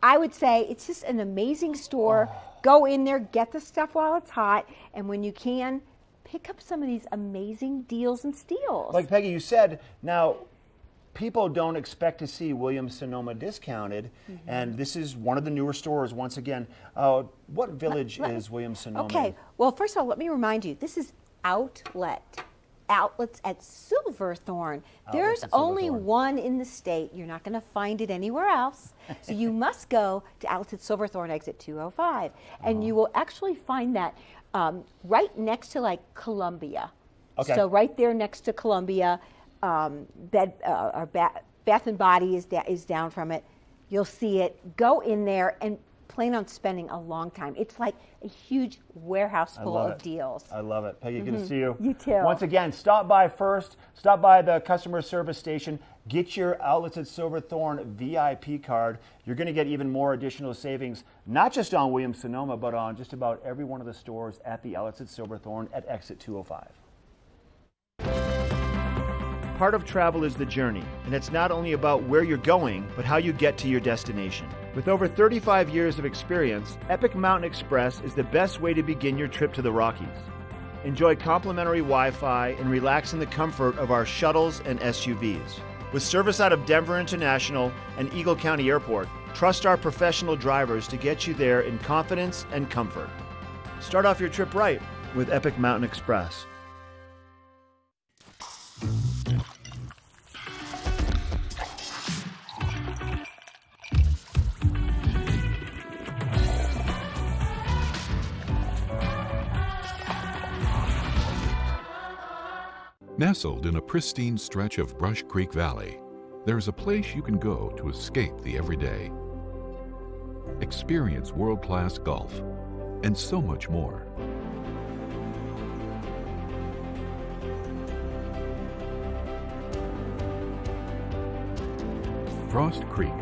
I would say it's just an amazing store. Go in there, get the stuff while it's hot, and when you can, pick up some of these amazing deals and steals. Like Peggy, you said, now, people don't expect to see Williams-Sonoma discounted, and this is one of the newer stores, once again. What village is Williams-Sonoma? Okay, well, first of all, let me remind you, this is outlets at Silverthorne. There's only one in the state. You're not going to find it anywhere else. So you must go to outlets at Silverthorne, exit 205. And you will actually find that right next to like Columbia. Okay. So right there next to Columbia, Bath and Body is down from it. You'll see it. Go in there and plan on spending a long time. It's like a huge warehouse full of deals. I love it. Peggy, good to see you. You too. Once again, stop by first. Stop by the customer service station. Get your Outlets at Silverthorne VIP card. You're going to get even more additional savings, not just on Williams-Sonoma, but on just about every one of the stores at the Outlets at Silverthorne at exit 205. Part of travel is the journey, and it's not only about where you're going, but how you get to your destination. With over 35 years of experience, Epic Mountain Express is the best way to begin your trip to the Rockies. Enjoy complimentary Wi-Fi and relax in the comfort of our shuttles and SUVs. With service out of Denver International and Eagle County Airport, trust our professional drivers to get you there in confidence and comfort. Start off your trip right with Epic Mountain Express. Nestled in a pristine stretch of Brush Creek Valley, there's a place you can go to escape the everyday. Experience world-class golf and so much more. Frost Creek,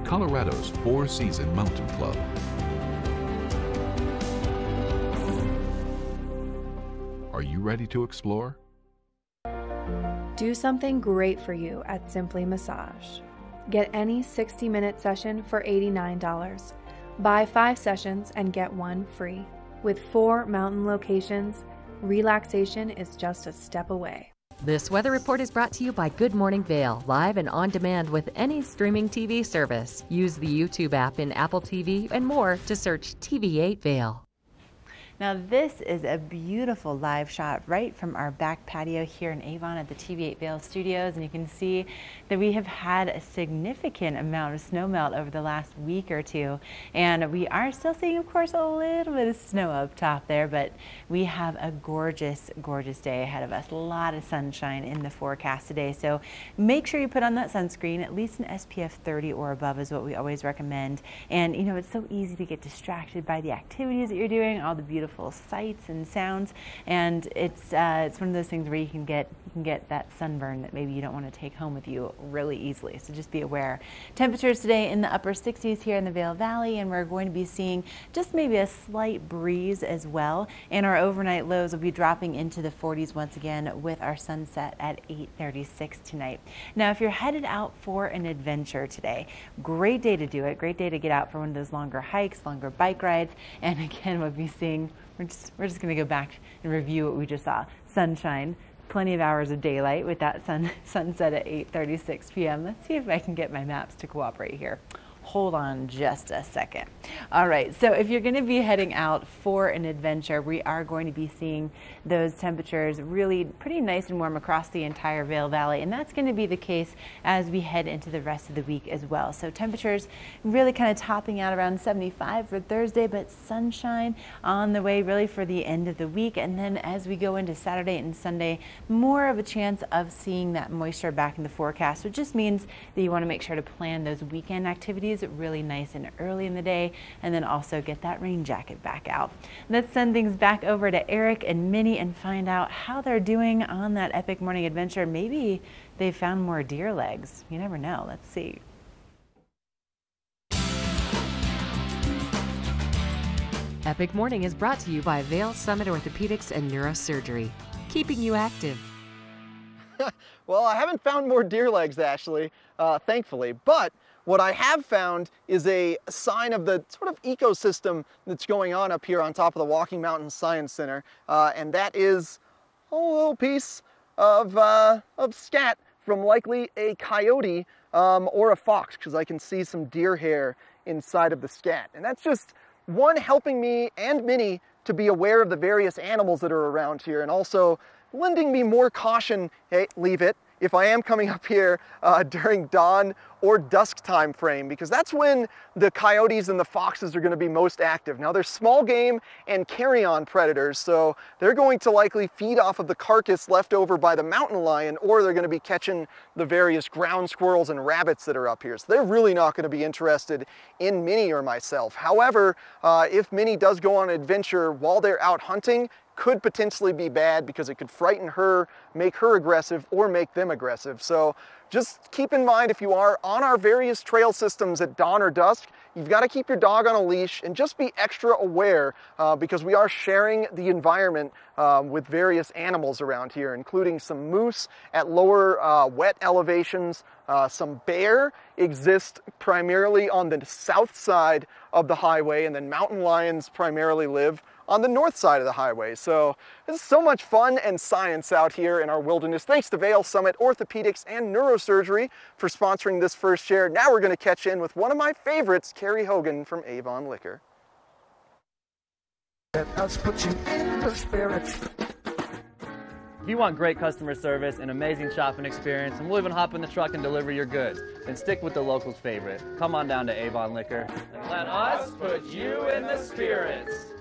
Colorado's four-season mountain club. Are you ready to explore? Do something great for you at Simply Massage. Get any 60-minute session for $89. Buy 5 sessions and get 1 free. With 4 mountain locations, relaxation is just a step away. This weather report is brought to you by Good Morning Vail, live and on demand with any streaming TV service. Use the YouTube app in Apple TV and more to search TV8 Vail. Now this is a beautiful live shot right from our back patio here in Avon at the TV8 Vail Studios, and you can see that we have had a significant amount of snow melt over the last week or two, and we are still seeing, of course, a little bit of snow up top there, but we have a gorgeous, gorgeous day ahead of us. A lot of sunshine in the forecast today, so make sure you put on that sunscreen. At least an SPF 30 or above is what we always recommend. And you know, it's so easy to get distracted by the activities that you're doing, all the beautiful sights and sounds, and it's one of those things where you can get that sunburn that maybe you don't want to take home with you really easily. So just be aware. Temperatures today in the upper 60s here in the Vail Valley, and we're going to be seeing just maybe a slight breeze as well. And our overnight lows will be dropping into the 40s once again with our sunset at 8:36 tonight. Now, if you're headed out for an adventure today, great day to do it. Great day to get out for one of those longer hikes, longer bike rides, and again, we'll be seeing. We're just going to go back and review what we just saw. Sunshine, plenty of hours of daylight with that sunset at 8:36 p.m. Let's see if I can get my maps to cooperate here. Hold on just a second. All right, so if you're going to be heading out for an adventure, we are going to be seeing those temperatures really pretty nice and warm across the entire Vail Valley, and that's going to be the case as we head into the rest of the week as well. So temperatures really kind of topping out around 75 for Thursday, but sunshine on the way really for the end of the week. And then as we go into Saturday and Sunday, more of a chance of seeing that moisture back in the forecast, which just means that you want to make sure to plan those weekend activities really nice and early in the day, and then also get that rain jacket back out. Let's send things back over to Eric and Minnie and find out how they're doing on that epic morning adventure. Maybe they found more deer legs. You never know. Let's see. Epic Morning is brought to you by Vail Summit Orthopedics and Neurosurgery, keeping you active. Well, I haven't found more deer legs, Ashley, thankfully, but what I have found is a sign of the sort of ecosystem that's going on up here on top of the Walking Mountain Science Center, and that is a little piece of scat from likely a coyote or a fox, because I can see some deer hair inside of the scat. And that's just one helping me and Minnie to be aware of the various animals that are around here, and also lending me more caution, hey, leave it, if I am coming up here during dawn or dusk time frame, because that's when the coyotes and the foxes are going to be most active. Now, they're small game and carrion predators, so they're going to likely feed off of the carcass left over by the mountain lion, or they're going to be catching the various ground squirrels and rabbits that are up here. So they're really not going to be interested in Minnie or myself. However, if Minnie does go on an adventure while they're out hunting, could potentially be bad because it could frighten her, make her aggressive, or make them aggressive. So just keep in mind, if you are on our various trail systems at dawn or dusk, you've got to keep your dog on a leash and just be extra aware because we are sharing the environment with various animals around here, including some moose at lower wet elevations. Some bear exist primarily on the south side of the highway, and then mountain lions primarily live on the north side of the highway. So there's so much fun and science out here in our wilderness. Thanks to Vail Summit Orthopedics and Neurosurgery for sponsoring this first share. Now we're going to catch in with one of my favorites, Carrie Hogan from Avon Liquor. Let us put you in the spirits. If you want great customer service and amazing shopping experience, and we'll even hop in the truck and deliver your goods, then stick with the locals' favorite. Come on down to Avon Liquor and let us put you in the spirits.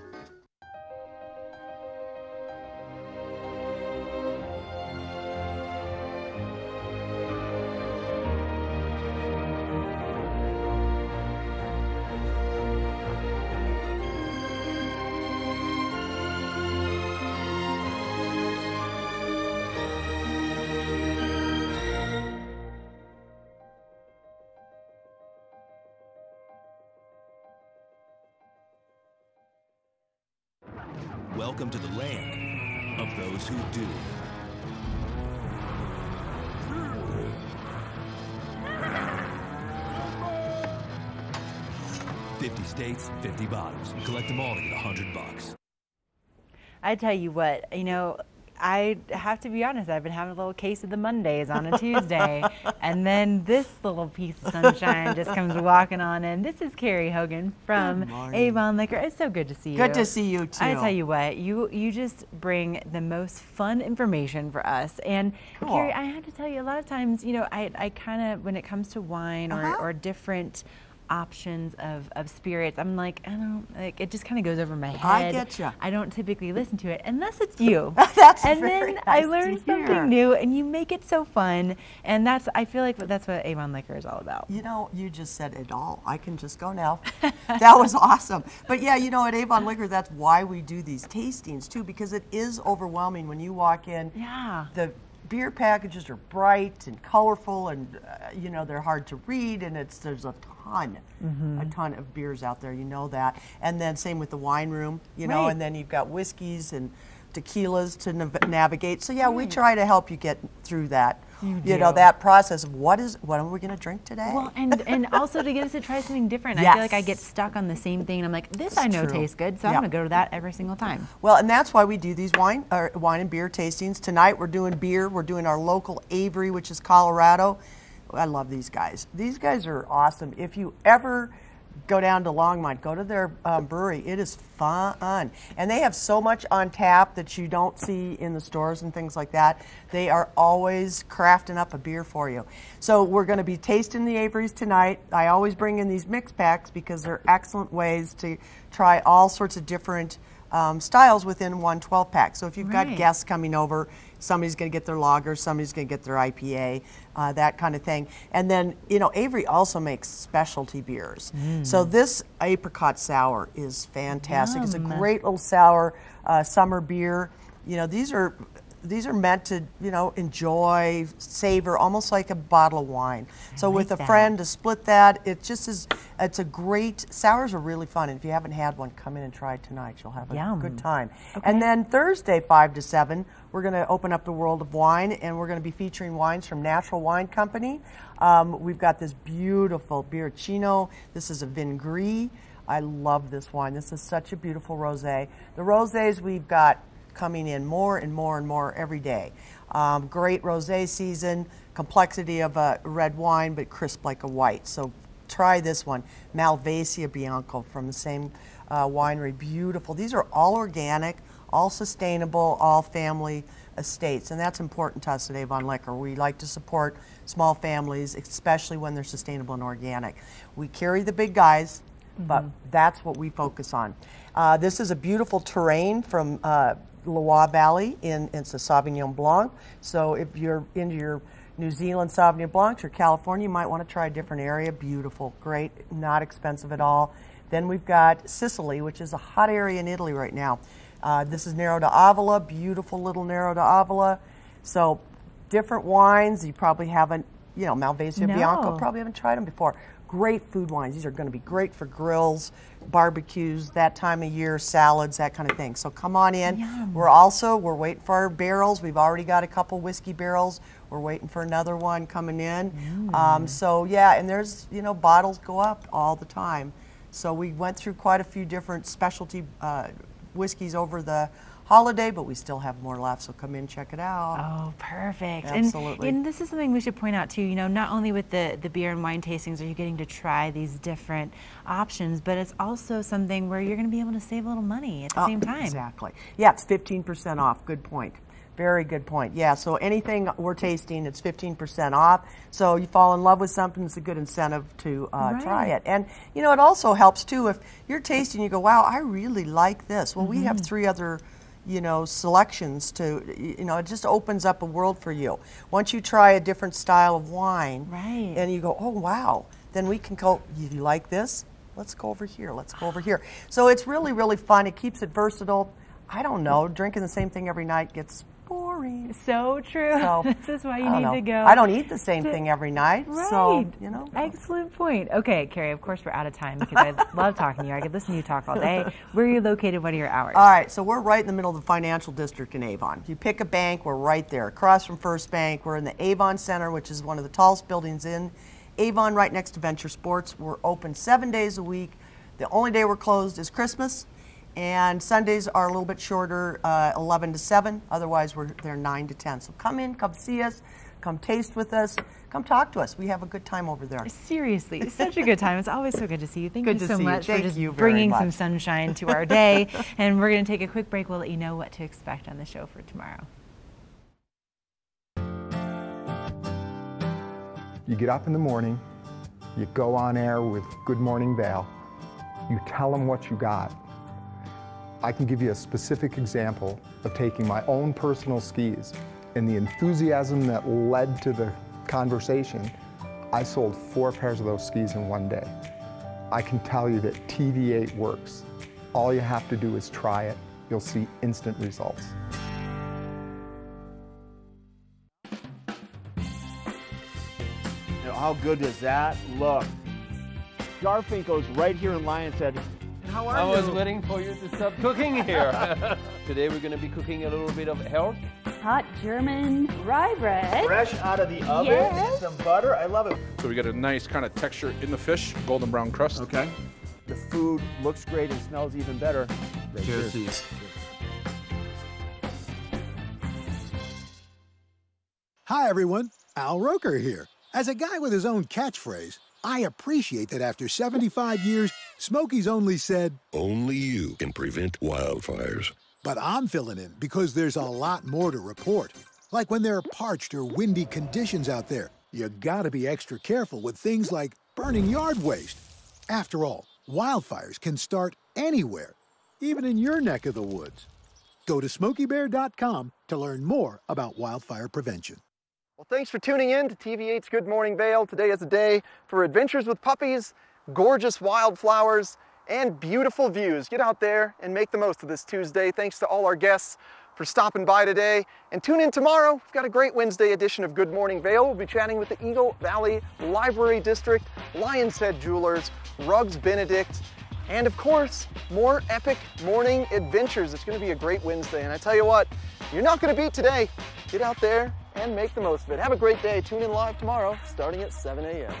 Welcome to the land of those who do. 50 states, 50 bottles. Collect them all to get $100. I tell you what, you know, I have to be honest, I've been having a little case of the Mondays on a Tuesday, and then this little piece of sunshine just comes walking on in. This is Carrie Hogan from Avon Liquor. It's so good to see you. Good to see you, too. I tell you what, you just bring the most fun information for us. And Cool. Carrie, I have to tell you, a lot of times, you know, I kind of, when it comes to wine or different options of spirits, I'm like, I don't, like, it just kind of goes over my head. I get you. I don't typically listen to it unless it's you. That's and very then nice I to learn hear. something new, and you make it so fun. And that's, I feel like that's what Avon Liquor is all about. You know, you just said it all. I can just go now. That was awesome. But yeah, you know, at Avon Liquor, that's why we do these tastings too, because it is overwhelming when you walk in. Yeah. The beer packages are bright and colorful, and you know, they're hard to read, and there's a ton of beers out there, you know that. And then same with the wine room, you know, Right. and then you've got whiskeys and tequilas to navigate. So yeah, we try to help you get through that. You know, do. that process of what are we going to drink today? Well, and also to get us to try something different. I feel like I Yes. get stuck on the same thing, and I'm like, this It's I know true. tastes good, so I'm Yeah. going to go to that every single time. Well, and that's why we do these wine and beer tastings. Tonight we're doing beer. We're doing our local Avery, which is Colorado. I love these guys. These guys are awesome. If you ever go down to Longmont, go to their brewery. It is fun. And they have so much on tap that you don't see in the stores and things like that. They are always crafting up a beer for you. So we're going to be tasting the Averys tonight. I always bring in these mix packs because they're excellent ways to try all sorts of different styles within one 12-pack. So if you've got Right. guests coming over, somebody's going to get their lager, somebody's going to get their IPA, that kind of thing. And then, you know, Avery also makes specialty beers. So this apricot sour is fantastic. It's a Yum. great little sour summer beer. You know, these are meant to, you know, enjoy, savor, almost like a bottle of wine. So with a friend to split that, it just is, it's a great, sours are really fun. And if you haven't had one, come in and try it tonight. You'll have a Yum. good time. Okay. And then Thursday, 5 to 7, we're going to open up the world of wine, and we're going to be featuring wines from Natural Wine Company. We've got this beautiful Birchino. This is a Vin Gris. I love this wine. This is such a beautiful rosé. The rosés we've got coming in more and more and more every day. Great rosé season, complexity of a red wine, but crisp like a white. So try this one, Malvasia Bianco from the same winery. Beautiful. These are all organic, all sustainable, all family estates, and that's important to us at Avon Liquor. We like to support small families, especially when they're sustainable and organic. We carry the big guys, but that's what we focus on. This is a beautiful terrain from Loire Valley. It's a Sauvignon Blanc. So if you're into your New Zealand Sauvignon Blancs or California, you might want to try a different area. Beautiful, great, not expensive at all. Then we've got Sicily, which is a hot area in Italy right now. This is Nero d'Avola, beautiful little Nero d'Avola. So different wines. You probably haven't, you know, Malvasia Bianco, probably haven't tried them before. Great food wines. These are going to be great for grills, barbecues, that time of year, salads, that kind of thing. So come on in. Yum. We're waiting for our barrels. We've already got a couple whiskey barrels. We're waiting for another one coming in. So yeah, and there's, you know, bottles go up all the time. So we went through quite a few different specialty whiskeys over the holiday, but we still have more left, so come in, check it out. Oh, perfect. Absolutely. And this is something we should point out too, you know, not only with the beer and wine tastings are you getting to try these different options, but it's also something where you're going to be able to save a little money at the same time. Exactly. Yeah, it's 15% off. Good point. Very good point. Yeah, so anything we're tasting, it's 15% off. So you fall in love with something, it's a good incentive to try it. And, you know, it also helps, too, if you're tasting, you go, wow, I really like this. Well, we have 3 other, you know, selections to, you know, it just opens up a world for you. Once you try a different style of wine, and you go, oh, wow, then we can go, you like this? Let's go over here. Let's go over here. So it's really, really fun. It keeps it versatile. I don't know, drinking the same thing every night gets boring. So true. So, this is why you need to go. I don't eat the same thing every night. Right. So, you know. Excellent point. Okay, Carrie, of course we're out of time because I love talking to you. I could listen to you talk all day. Where are you located? What are your hours? All right, so we're right in the middle of the financial district in Avon. If you pick a bank, we're right there. Across from First Bank, we're in the Avon Center, which is one of the tallest buildings in Avon, right next to Venture Sports. We're open 7 days a week, The only day we're closed is Christmas, and Sundays are a little bit shorter, 11 to 7. Otherwise, they're 9 to 10. So come in, come see us, come taste with us, come talk to us. We have a good time over there. Seriously, it's such a good time. It's always so good to see you. Thank you so much for just you bringing some sunshine to our day. And we're going to take a quick break. We'll let you know what to expect on the show for tomorrow. You get up in the morning, you go on air with Good Morning Vale, you tell them what you got. I can give you a specific example of taking my own personal skis and the enthusiasm that led to the conversation. I sold 4 pairs of those skis in one day. I can tell you that TV8 works. All you have to do is try it. You'll see instant results. How good does that look? Garfinkel's right here in Lion's Head. How are you? I was waiting for you to stop cooking here. Today we're going to be cooking a little bit of health. Hot German rye bread. Fresh out of the oven, yes. Some butter. I love it. So we got a nice kind of texture in the fish, golden brown crust. Okay. The food looks great and smells even better. Cheers. Cheers. Hi everyone, Al Roker here. As a guy with his own catchphrase, I appreciate that after 75 years, Smokey's only said, "Only you can prevent wildfires." But I'm filling in because there's a lot more to report. Like when there are parched or windy conditions out there, you gotta be extra careful with things like burning yard waste. After all, wildfires can start anywhere, even in your neck of the woods. Go to SmokeyBear.com to learn more about wildfire prevention. Well, thanks for tuning in to TV8's Good Morning Vale. Today is a day for adventures with puppies, gorgeous wildflowers, and beautiful views. Get out there and make the most of this Tuesday. Thanks to all our guests for stopping by today. And tune in tomorrow. We've got a great Wednesday edition of Good Morning Vale. We'll be chatting with the Eagle Valley Library District, Lion's Head Jewelers, Rugs Benedict, and of course, more epic morning adventures. It's going to be a great Wednesday. And I tell you what, you're not going to beat today. Get out there and make the most of it. Have a great day. Tune in live tomorrow, starting at 7 a.m.